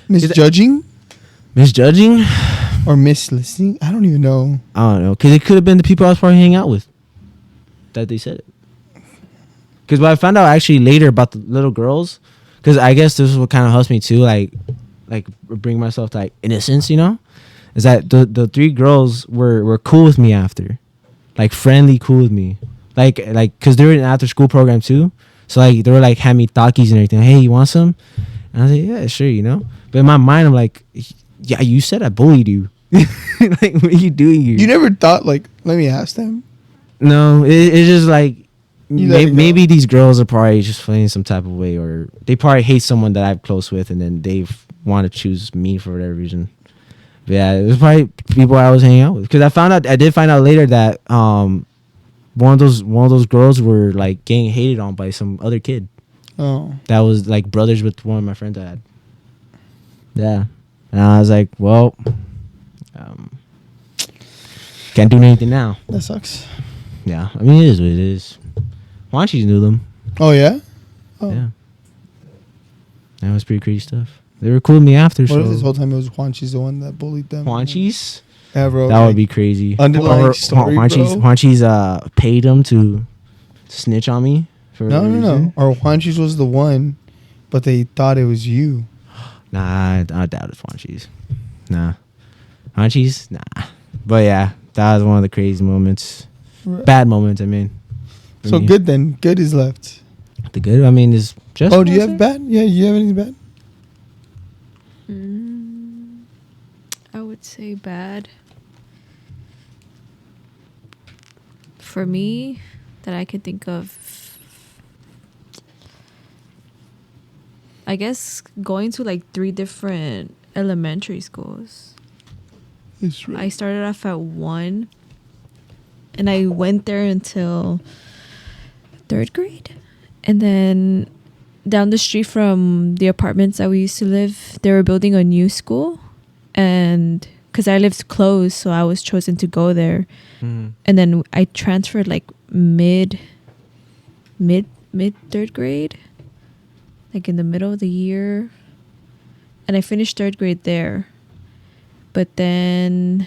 Misjudging? Misjudging? Or mislistening? I don't even know. I don't know. Because it could have been the people I was probably hanging out with that they said it. Because what I found out actually later about the little girls, because I guess this is what kind of helps me too, like bring myself to like innocence, you know? Is that the three girls were cool with me after. Like friendly cool with me. Like because they were in an after school program too. So like they were like hand me Takis and everything. Hey, you want some? And I was like, yeah, sure, you know. But in my mind, I'm like, yeah, you said I bullied you. Like, what are you doing here? You never thought like, let me ask them. No, it's just like maybe these girls are probably just feeling some type of way, or they probably hate someone that I'm close with, and then they want to choose me for whatever reason. But yeah, it was probably people I was hanging out with. Because I did find out later that one of those girls were like getting hated on by some other kid. Oh. That was like brothers with one of my friends I had. Yeah. And I was like, well, can't do anything now. That sucks. Yeah. I mean, it is what it is. Juanchis knew them. Oh, yeah? Oh. Yeah. That was pretty crazy stuff. They were cool with me after. What if this whole time it was Juanchis the one that bullied them? Juanchis? Yeah, bro. That would be crazy. Underlying story, Juanchis paid him to snitch on me. No. Or Juanchis was the one, but they thought it was you. Nah, I doubt it's Juanchis. Nah. Juanchis? Nah. But yeah, that was one of the crazy moments. Right. Bad moments, I mean. So good then. Good is left. The good, I mean, is just... Oh, do you have bad? Yeah, you have anything bad? I would say bad. For me, that I could think of, I guess going to like 3 different elementary schools. That's right. I started off at one, and I went there until 3rd grade. And then down the street from the apartments that we used to live, they were building a new school. And because I lived close, so I was chosen to go there. And then I transferred like mid 3rd grade, like in the middle of the year. And I finished 3rd grade there. But then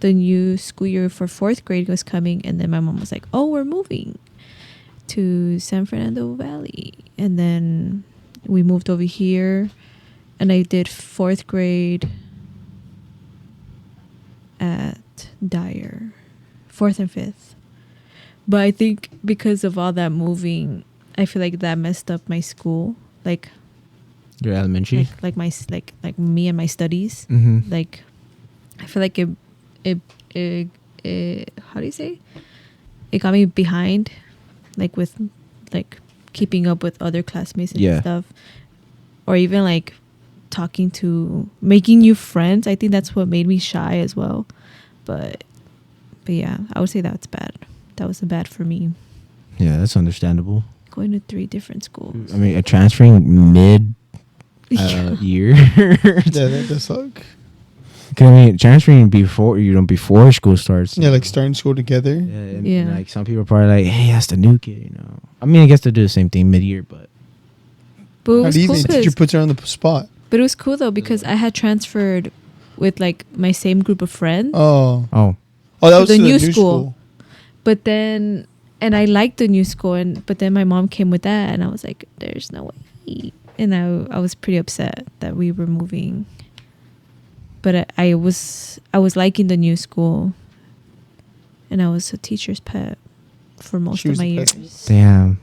the new school year for 4th grade was coming, and then my mom was like, oh, we're moving to San Fernando Valley. And then we moved over here, and I did 4th grade at Dyer, 4th and 5th. But I think because of all that moving, I feel like that messed up my school, like your elementary, like me and my studies. Mm-hmm. Like I feel like it how do you say? It got me behind, like with like keeping up with other classmates and stuff, or even like making new friends. I think that's what made me shy as well. But yeah, I would say that's bad. That was bad for me. Yeah, that's understandable. Going to 3 different schools. I mean, transferring mid year. That does suck. I mean, transferring before school starts. Yeah, like starting school together. Yeah, and like some people are probably like, hey, that's the new kid, you know. I mean, I guess they do the same thing mid-year, but it was cool. The teacher puts her on the spot. But it was cool though because I had transferred with like my same group of friends. Oh, that was the new school. But then, and I liked the new school, but then my mom came with that, and I was like, "There's no way," and I was pretty upset that we were moving. But I was liking the new school, and I was a teacher's pet for most of my years. Damn,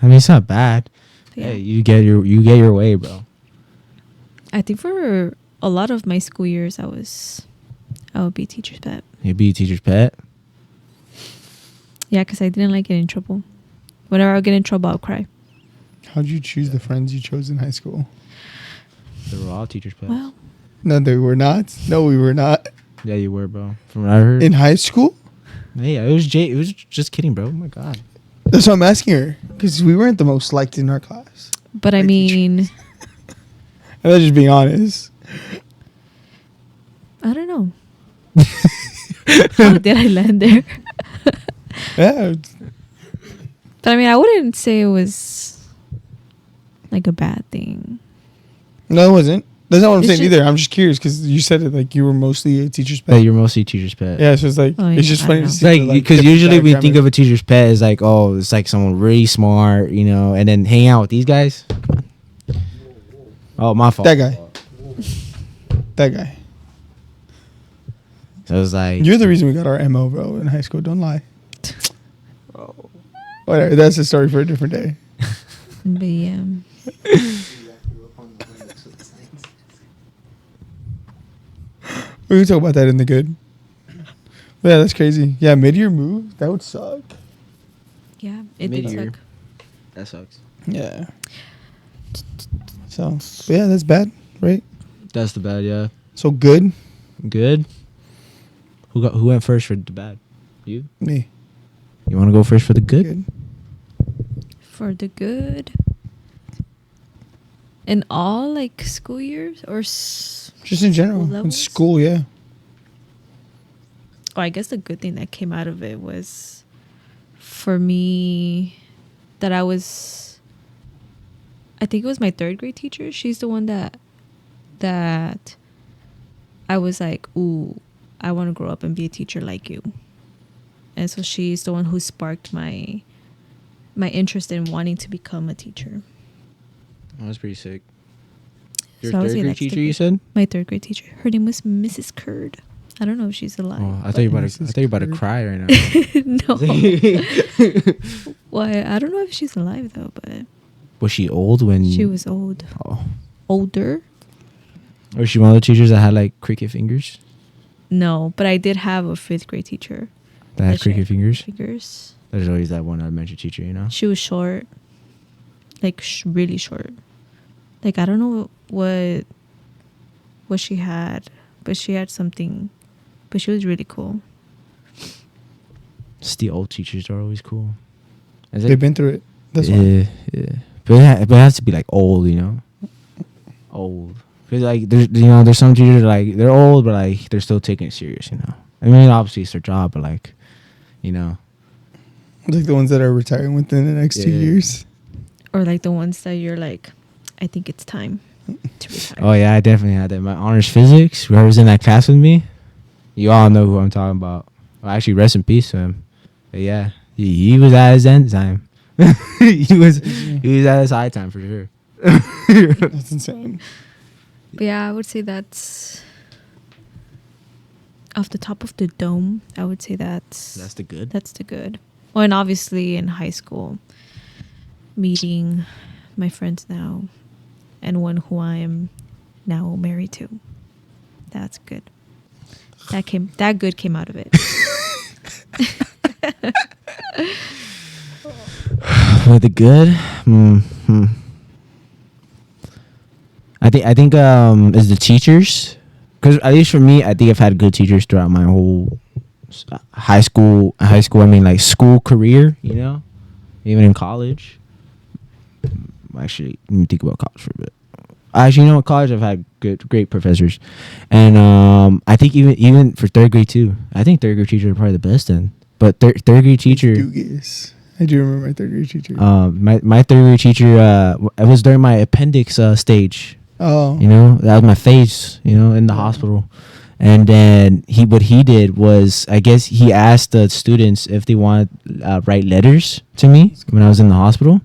I mean it's not bad. Yeah. Hey, you get your way, bro. I think for a lot of my school years, I would be a teacher's pet. You'd be a teacher's pet. Yeah, because I didn't like getting in trouble. Whenever I would get in trouble, I'll cry. How'd you choose the friends you chose in high school? They were all teacher's pets. Well, no, they were not. No, we were not. Yeah, you were, bro. From what I heard. In high school? Yeah, it was Jay. It was just kidding, bro. Oh my god. That's what I'm asking her. Because we weren't the most liked in our class. But I mean, I was just being honest. I don't know. How did I land there? Yeah. But I mean, I wouldn't say it was like a bad thing. No, it wasn't. That's not what I'm saying either. I'm just curious because you said it like you were mostly a teacher's pet. Yeah, you're mostly teacher's pet. Yeah, so it's like it's just funny to see. Like because usually we think of a teacher's pet as like, oh, it's like someone really smart, you know, and then hang out with these guys. Oh, my fault. That guy. That guy. So it was like you're the reason we got our MO, bro, in high school. Don't lie. Whatever. That's a story for a different day. But yeah. We can talk about that in the good. But yeah, that's crazy. Yeah, mid-year move. That would suck. Yeah, it did suck. That sucks. Yeah. So, but yeah, that's bad, right? That's the bad, yeah. So good. Good. Who went first for the bad? You? Me. You want to go first for the good? For the good. In all like school years or just in general in school, yeah. Oh, I guess the good thing that came out of it was for me that I think it was my 3rd grade teacher. She's the one that I was like, ooh, I want to grow up and be a teacher like you. And so she's the one who sparked my interest in wanting to become a teacher. Oh, that's pretty sick. Your So 3rd grade teacher, you said? My 3rd grade teacher. Her name was Mrs. Curd. I don't know if she's alive. Oh, I thought you were about to cry right now. No. Well, I don't know if she's alive though, but was she old when she was old? Oh. Older? Or was she one of the teachers that had like cricket fingers? No, but I did have a 5th grade teacher that had cricket fingers. There's always that one elementary teacher, you know. She was short, like really short. Like I don't know what she had, but she had something. But she was really cool. Just the old teachers are always cool. They've been through it. That's why. Yeah. But it has to be like old, you know. Old. Because like there's some teachers like they're old, but like they're still taking it serious, you know. I mean, obviously it's their job, but like, you know. Like the ones that are retiring within the next 2 years. Or like the ones that you're like, I think it's time. to retire. Oh yeah, I definitely had that. My honors physics. Whoever's in that class with me, you all know who I'm talking about. Well, actually, rest in peace to him. But yeah, he was at his end time. he was at his high time for sure. That's insane. But yeah, I would say that's off the top of the dome. I would say that's the good. That's the good. Well, and obviously in high school, meeting my friends now, and one who I am now married to. That's good. That good came out of it. With the good, I think is the teachers, because at least for me, I think I've had good teachers throughout my whole high school. I mean, like school career. You know, even in college. Actually, let me think about college for a bit. Actually, you know what? College, I've had great professors, and I think even for third grade too. I think third grade teachers are probably the best then. But third grade teacher. I do remember my third grade teacher. My third grade teacher. It was during my appendix stage. Oh. You know, that was my face. You know, in the hospital, and then what he did was, I guess he asked the students if they wanted write letters to me when I was in the hospital,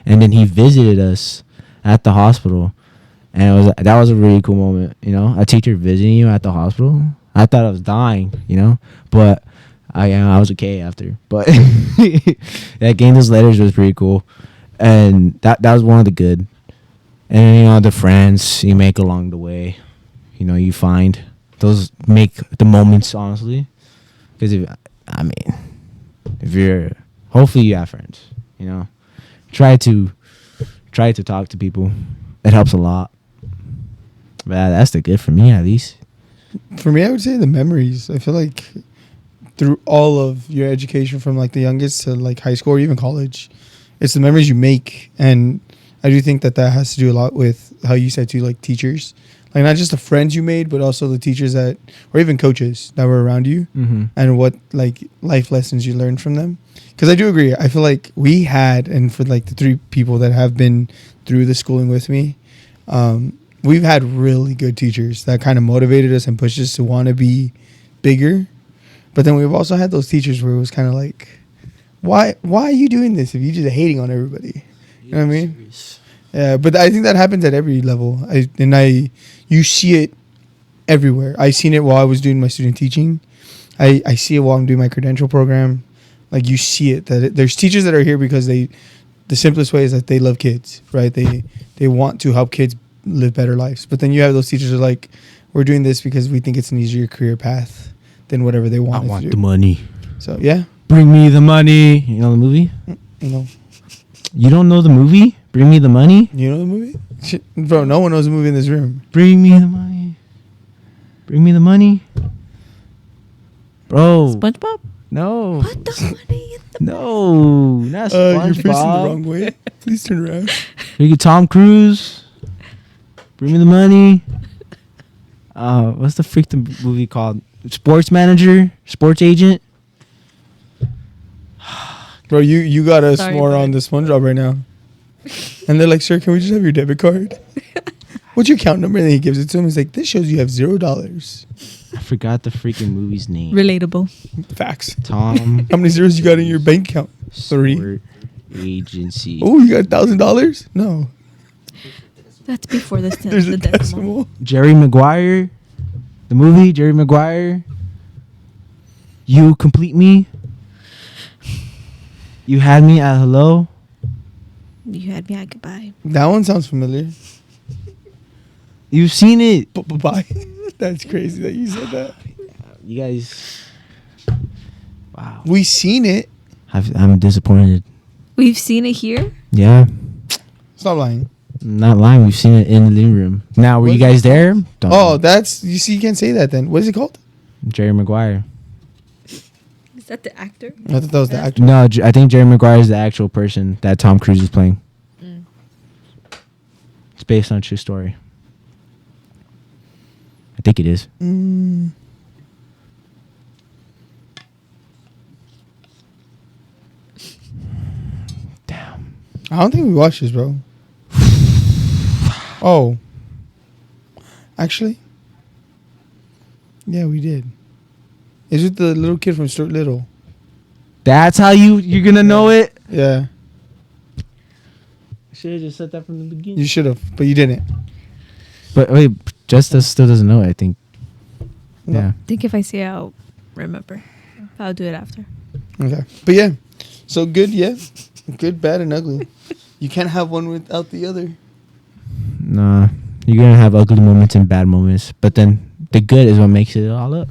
and then he visited us at the hospital. And that was a really cool moment, you know, a teacher visiting you at the hospital. I thought I was dying, you know, but I was okay after. But that getting those letters was pretty cool, and that was one of the good. And you know, the friends you make along the way, you know, you find those make the moments, honestly. Because if you're, hopefully you have friends, you know, try to talk to people. It helps a lot. But that's the good for me, at least. For me, I would say the memories. I feel like through all of your education, from like the youngest to like high school or even college, it's the memories you make. And I do think that has to do a lot with how you said too, like teachers, like not just the friends you made, but also the teachers or even coaches that were around you, and what like life lessons you learned from them. Because I do agree. I feel like we had, and for like the three people that have been through the schooling with me, we've had really good teachers that kind of motivated us and pushed us to want to be bigger. But then we've also had those teachers where it was kind of like, why are you doing this if you're just hating on everybody? You know what I mean? Yeah, but I think that happens at every level. You see it everywhere. I seen it while I was doing my student teaching. I see it while I'm doing my credential program. Like, you see it, that there's teachers that are here because the simplest way is that they love kids, right? They want to help kids live better lives. But then you have those teachers that are like, we're doing this because we think it's an easier career path than whatever they want. I want the money. So yeah, bring me the money. You know the movie? No. You don't know the movie? Bring me the money. You know the movie? Shit, bro, no one knows the movie in this room. Bring me the money. Bring me the money. Bro. SpongeBob? No. Put the money in the No, not SpongeBob. You're facing the wrong way. Please turn around. You get Tom Cruise. Bring me the money. What's the freaking movie called? Sports Manager, Sports Agent. Bro, you got us Sorry, more bud. on the SpongeBob right now. And they're like, sir, can we just have your debit card? What's your account number? And then he gives it to him. He's like, this shows you have $0. I forgot the freaking movie's name. Relatable. Facts. Tom. How many zeros you got in your bank account? 3. Sport Agency. Oh, you got $1,000? No. That's before the There's a decimal. decimal. Jerry Maguire. The movie, Jerry Maguire. You Complete Me. You Had Me at Hello. You had me at goodbye. That one sounds familiar. You've seen it. Bye. That's crazy that you said that. You guys. Wow. We seen it. I'm disappointed. We've seen it here. Yeah. Stop lying. I'm not lying. We've seen it in the living room. Now, were you guys there? Don't Oh, that's, you see, you can't say that then. What is it called? Jerry Maguire. Is that the actor? I thought that was the actor. No, I think Jerry Maguire is the actual person that Tom Cruise is playing. Mm. It's based on a true story. I think it is. Mm. Damn. I don't think we watched this, bro. Oh. Actually, yeah, we did. It's with the little kid from Stuart Little. That's how you're gonna know it. Yeah, Should have just said that from the beginning. you should have, but you didn't. But wait, Jess still doesn't know it, I think. No. Yeah. I think if I see it, I'll remember. I'll do it after. Okay, but yeah, so good. Yeah, good, bad, and ugly. You can't have one without the other. Nah, you're gonna have ugly moments and bad moments, but then the good is what makes it all up.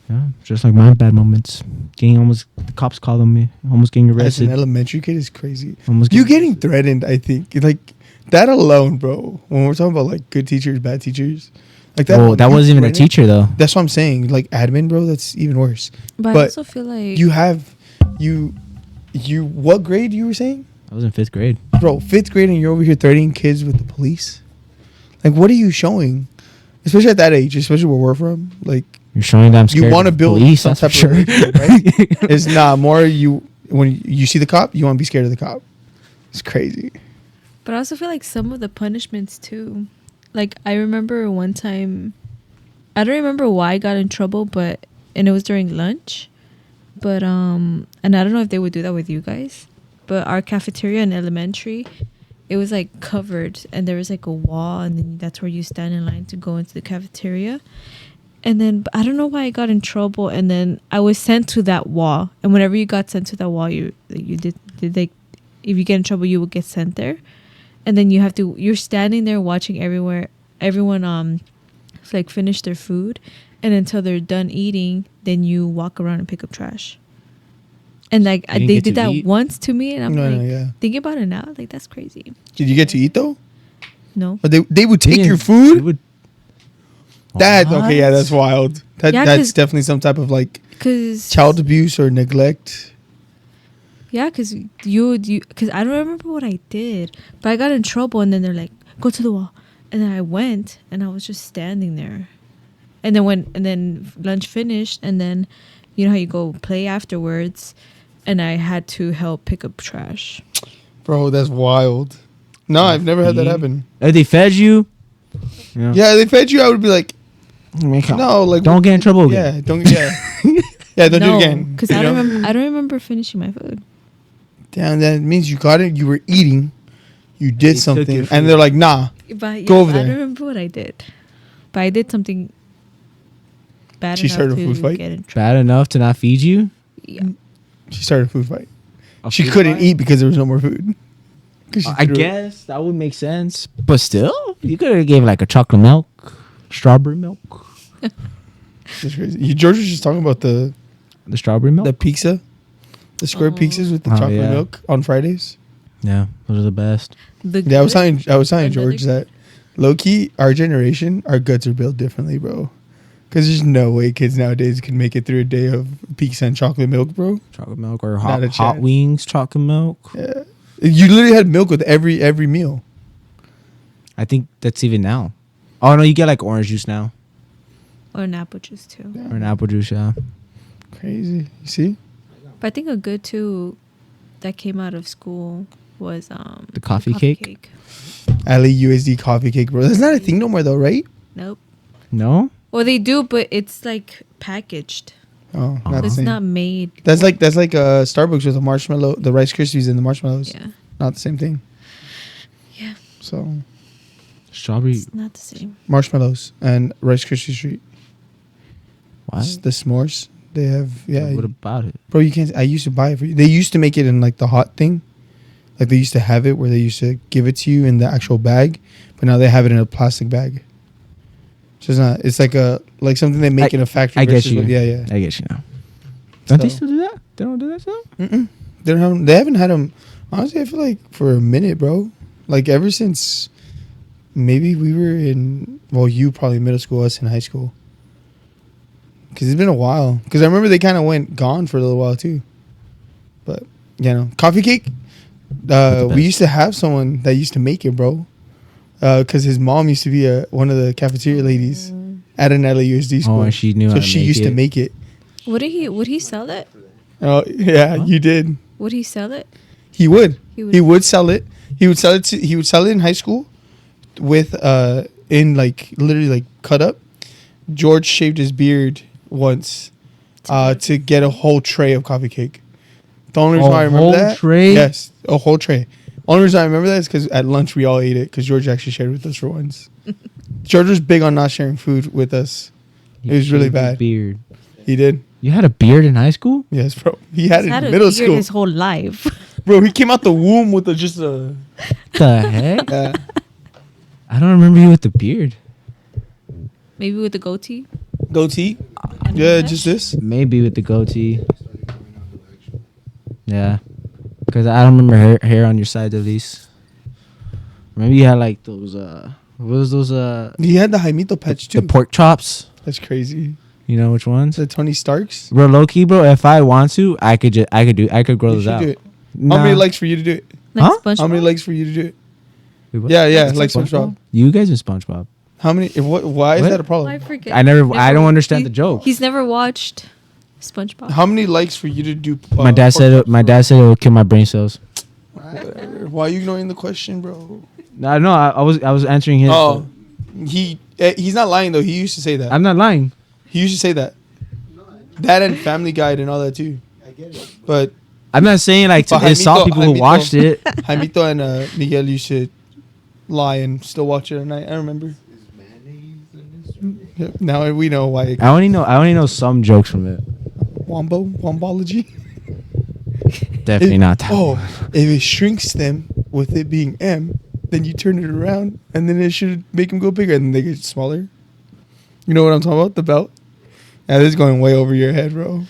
Yeah, just like my bad moments. The cops called on me, almost getting As arrested. an elementary kid is crazy. Almost You getting threatened, I think. Like, that alone, bro. When we're talking about, like, good teachers, bad teachers. Like that. Oh, that wasn't even a threatened- teacher though. That's what I'm saying. Like, admin, bro, that's even worse. But I But also feel like You, what grade you were saying? I was in 5th grade. Bro, 5th grade and you're over here threatening kids with the police? Like, what are you showing? Especially at that age, especially where we're from. Like, You're showing that I'm scared. you want to of build police, some that's type for of relationship, right? It's not more when you see the cop, you want to be scared of the cop. It's crazy. But I also feel like some of the punishments too. Like I remember one time, I don't remember why I got in trouble, and it was during lunch. But and I don't know if they would do that with you guys. But our cafeteria in elementary, it was like covered, and there was like a wall, and then that's where you stand in line to go into the cafeteria. And then I don't know why I got in trouble, and then I was sent to that wall. And whenever you got sent to that wall, you did like, if you get in trouble, you would get sent there. And then you're standing there watching everyone like finish their food, and until they're done eating, then you walk around and pick up trash. And like You didn't they get did to that eat? once to me, and I'm No, like, yeah. thinking about it now, like that's crazy. Did you get to eat, though? No, But they would take Yeah, your they food? would- Okay, yeah, What? that's wild. Yeah, That's 'cause- definitely some type of, like, because child abuse or neglect. yeah, because because I don't remember what I did, but I got in trouble, and then they're like, go to the wall, and then I went, and I was just standing there, and then lunch finished, and then you know how you go play afterwards, and I had to help pick up trash. Bro, that's wild. No, I've never had that happen. If they fed you. Yeah, they fed you, I would be like, no, like, Don't get in trouble again. yeah, don't do it again. Because You I know? don't remember finishing my food. Damn, that means you got it. You were eating. You did took something, your and food. they're like, nah. But Go over I there. don't remember what I did, but I did something bad She enough started a to food fight? get in trouble. Bad enough to not feed you. Yeah. She started a food fight. A She food couldn't fight? eat because there was no more food. 'Cause she I threw it. guess that would make sense, but still, you could have gave like a chocolate milk, strawberry milk, It's crazy. George was just talking about the strawberry milk. pizza, the square pizzas with the Oh, chocolate yeah. milk on Fridays. Yeah, those are the best. Yeah, I was telling Another George good- that low key, our generation, our guts are built differently, bro. Because there's no way kids nowadays can make it through a day of pizza and chocolate milk, bro. Chocolate milk or Not hot, a hot chance. wings, chocolate milk. Yeah. You literally had milk with every meal. I think that's even now. Oh no, you get like orange juice now or an apple juice too. or an apple juice. Yeah. Crazy. You see? But I think a good too that came out of school was The coffee cake? Ali USD coffee cake, bro. That's not a thing no more, though, right? Nope. No. Well, they do, but it's like packaged. Oh, not the It's same. not made. That's like Starbucks with the marshmallow, the Rice Krispies and the marshmallows. Yeah. Not the same thing. Yeah. So Strawberry. It's not the same. marshmallows and Rice Krispie treat. What? The s'mores. They have What about it? bro. You can't. I used to buy it for you. They used to make it in like the hot thing, like they used to have it where they used to give it to you in the actual bag, but now they have it in a plastic bag. So it's not. It's like something they make in a factory. I get versus you. what- yeah. I get you now. Don't they So- still do that? They don't do that still? Mm-mm. They haven't had them. Honestly, I feel like for a minute, bro. Like ever since maybe we were in. Well, you probably middle school, us in high school. Because it's been a while. Because I remember they kind of went gone for a little while too. But coffee cake. We used to have someone that used to make it, bro. Because his mom used to be one of the cafeteria ladies at an LAUSD school. Oh, and she knew how So to she make used to it. make it. Would he sell it? Oh yeah, Huh? you did. Would he sell it? He would. He would. He would sell it. He would sell it in high school with in like literally like cut up. George shaved his beard once to get a whole tray of coffee cake. The only reason why I remember that, tray? yes, a whole tray. Only reason I remember that is because at lunch we all ate it because George actually shared with us for once. George was big on not sharing food with us. It was really bad. Beard. He did. You had a beard in high school? Yes, bro. He had He's it had in a middle beard school. his whole life. Bro, he came out the womb with just a... The heck? Yeah. I don't remember you with the beard. Maybe with the goatee. Goatee? And Yeah, mustache. just this. Maybe with the goatee. Yeah. Because I don't remember hair on your side at least. Maybe you had like those, what was those, He had the Jaimito patch too. the pork chops. That's crazy. You know which ones? The Tony Starks. Bro, low key, bro, if I want to, I could grow You those should out. do it. Nah. How many likes for you to do it? Like Huh? SpongeBob? How many likes for you to do it? Wait, what? Yeah, Like like SpongeBob? SpongeBob. You guys in SpongeBob. How many? Why is What? that a I problem? forget. I don't understand the joke. He's never watched SpongeBob. How many likes for you to do? My dad said it would kill my brain cells. Why are you ignoring the question, bro? No, I was answering his. Oh, he's not lying though. He used to say that. I'm not lying. He used to say that. That and Family Guide and all that too. I get it. But I'm not saying like to But insult people who Jaimito- watched it. Jaimito and Miguel used to lie and still watch it at night. I remember. Is mayonnaise an instrument? Yeah, now we know why. I only know some jokes from it. Wombology. Definitely not that. Oh, if it shrinks them with it being M, then you turn it around and then it should make them go bigger and then they get smaller. You know what I'm talking about? The belt. Yeah, this is going way over your head, bro.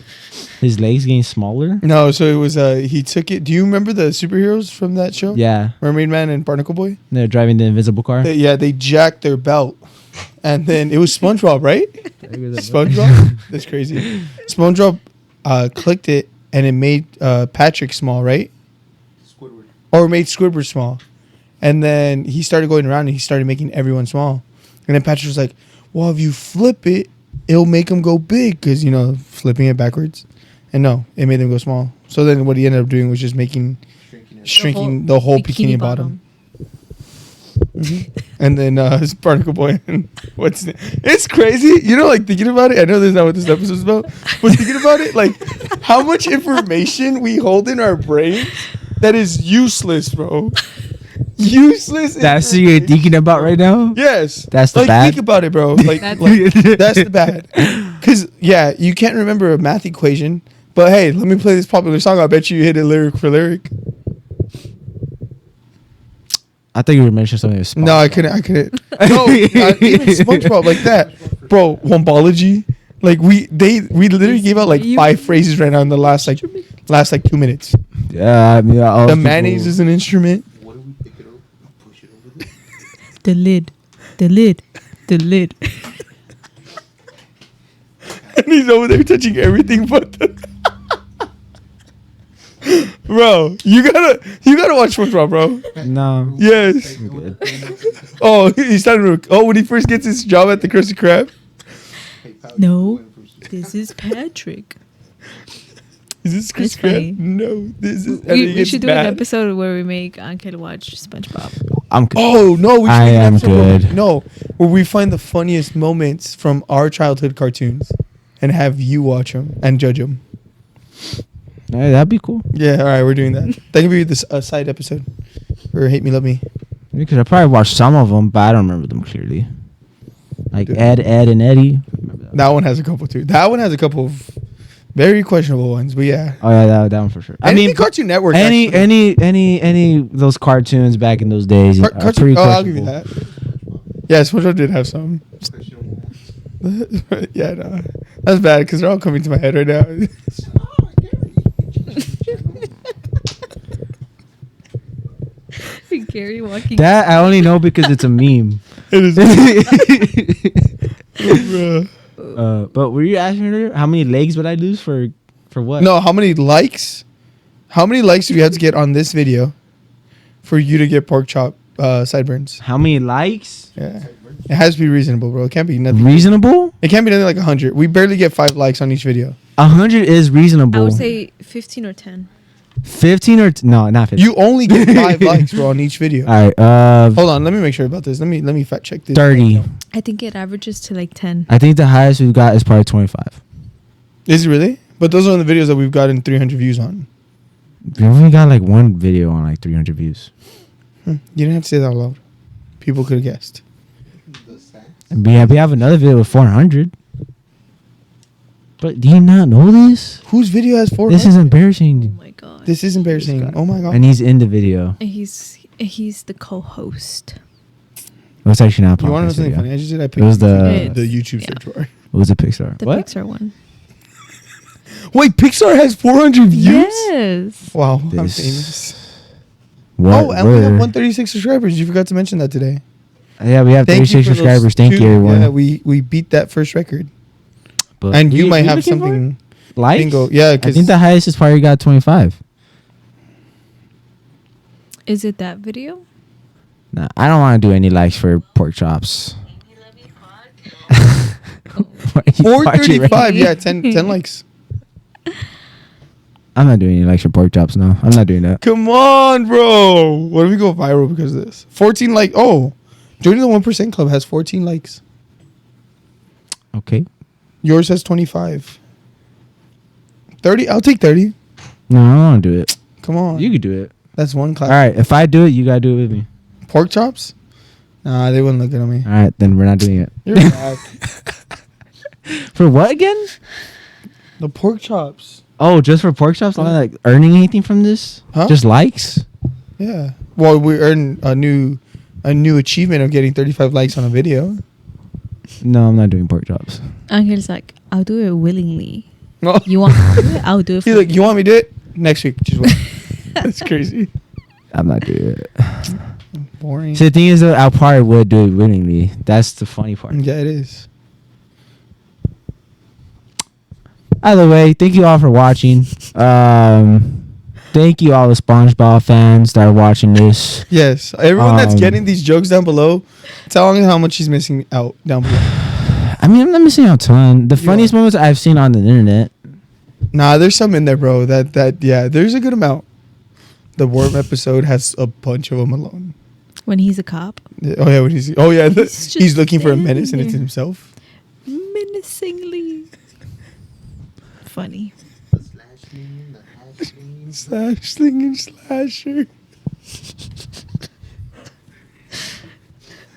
His legs getting smaller. No, so it was he took it. Do you remember the superheroes from that show? Yeah, Mermaid Man and Barnacle Boy. they're driving the invisible car. They jacked their belt, and then it was SpongeBob, right? SpongeBob. That's crazy. SpongeBob clicked it, and it made Patrick small, right? Squidward. Or it made Squidward small, and then he started going around and he started making everyone small, and then Patrick was like, "Well, if you flip it, it'll make them go big, because flipping it backwards." And no, it made them go small. So then what he ended up doing was just shrinking the whole bikini bottom. And then Barnacle Boy and what's it? It's crazy. Like thinking about it. I know that's not what this episode's about, but thinking about it, like how much information we hold in our brains that is useless, bro. Useless. That's what you're thinking about right now. Yes. That's the like, bad? Think about it, bro. Like that's the bad. Because you can't remember a math equation. But hey, let me play this popular song. I bet you hit it lyric for lyric. I thought you were mentioning something. With No, I couldn't. No, not even SpongeBob like that, bro. Wombology. Like we literally gave out like 5 phrases right now in the last 2 minutes. Yeah, I mean, The mayonnaise is an instrument. What do we pick it up and push it over there? The lid. And he's over there touching everything but the. Bro, you gotta watch SpongeBob, bro. No. Yes. I'm good. Oh, he's starting to. Oh, when he first gets his job at the Krusty Krab. Hey, pal, No. you going first. This is Patrick. Is this Krusty It's funny. Krab? No, this is. and he We gets should do mad. an episode where we make Ankel watch SpongeBob. I'm good. Oh no, we should I make an am episode where good. where we find the funniest moments from our childhood cartoons, and have you watch them and judge them. Hey, that'd be cool. Yeah, all right, we're doing that. That could be this side episode, or Hate Me, Love Me. Because I probably watched some of them, but I don't remember them clearly. Like Dude. Ed, and Eddie. That one has a couple too. That one has a couple of very questionable ones, but yeah. Oh yeah, that one for sure. I Anything mean, Cartoon Network. any actually. of those cartoons back in those days. are Cartoon. pretty Oh, I'll give you questionable. that. Yeah, SpongeBob did have some. Yeah, no, that's bad because they're all coming to my head right now. Gary walking. That I only know because it's a meme. It is. Bro. But were you asking earlier how many legs would I lose for what? No, how many likes? How many likes do we have to get on this video for you to get pork chop sideburns? How many likes? Yeah, it has to be reasonable, bro. It can't be nothing. Reasonable? It can't be nothing like 100. We barely get 5 likes on each video. 100 is reasonable. I would say 15 or 10. 15 or no, not 15. You only get 5 likes, bro, on each video. All right. Hold on, let me make sure about this. Let me fact check this. 30. I think it averages to like 10. I think the highest we've got is probably 25. Is it really? But those are the videos that we've gotten 300 views on. We only got like one video on like 300 views. You didn't have to say that out loud. People could have guessed. The sass. And we have another video with 400. But do you not know this? Whose video has 400? This is Oh embarrassing. my god. This is embarrassing. This guy. Oh my god. And he's in the video. He's the co-host. It was actually not a You want to know podcast something video. funny? I just did. I picked It was the YouTube search bar. It was a Pixar. The What? Pixar one. Wait, Pixar has 400 views? Yes. Wow, I'm This- famous. What? Oh, and we have Where? 136 subscribers. You forgot to mention that today. Yeah, we have Thank you 36 for those subscribers. Thank you, two. everyone. Yeah, we beat that first record. But And you we- might we have looking for something. it? Likes? Bingo. Yeah, I because think the highest is probably got 25. Is it that video? Nah, I don't want to do any likes for pork chops. 435. Yeah, 10 likes. I'm not doing any likes for pork chops. No, I'm not doing that. Come on, bro. What if we go viral because of this? 14 like. Oh, joining the 1% club has 14 likes. Okay. Yours has 25. 30. I'll take 30. No, I don't want to do it. Come on. You could do it. That's one All clap. right. If I do it, you gotta do it with me. Pork chops? Nah, they wouldn't look good on me. All right, then we're not doing it. You're bad. For what again? The pork chops. Oh, just for pork chops? I'm not like earning anything from this? Huh? Just likes? Yeah. Well, we earned a new achievement of getting 35 likes on a video. No, I'm not doing pork chops. Angel's like, I'll do it willingly. No. You want me to do it? I'll do it for He's like, you want me to do it? Next week. Just wait. That's crazy. I'm not doing it. Boring. See, the thing is, though, I probably would do it willingly. That's the funny part. Yeah, it is. Either way, thank you all for watching. Thank you all the SpongeBob fans that are watching this. Yes. Everyone that's Um, getting these jokes down below, tell him how much he's missing out down below. I mean, I'm not missing out a ton. The You funniest are. moments I've seen on the internet. Nah, there's some in there, bro. Yeah, there's a good amount. The Worm episode has a bunch of them alone. when he's a cop. Oh yeah, He's just he's looking for a menace and standing it's there. himself. Menacingly. Funny. The slashing, the hashing. Slash slinging slasher.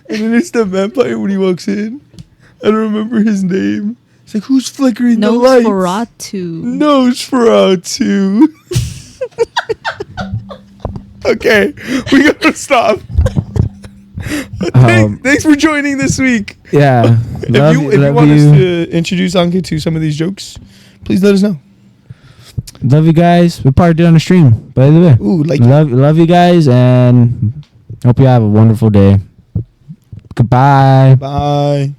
And then it's the vampire when he walks in. I don't remember his name. It's like, who's flickering the lights? Nosferatu. Nosferatu. Okay, we gotta stop. Thanks for joining this week. Yeah. If you want us to introduce Anke to some of these jokes, please let us know. Love you guys. We'll probably do it on the stream, by the way. Ooh, like Love you guys, and hope you have a wonderful day. Goodbye. bye.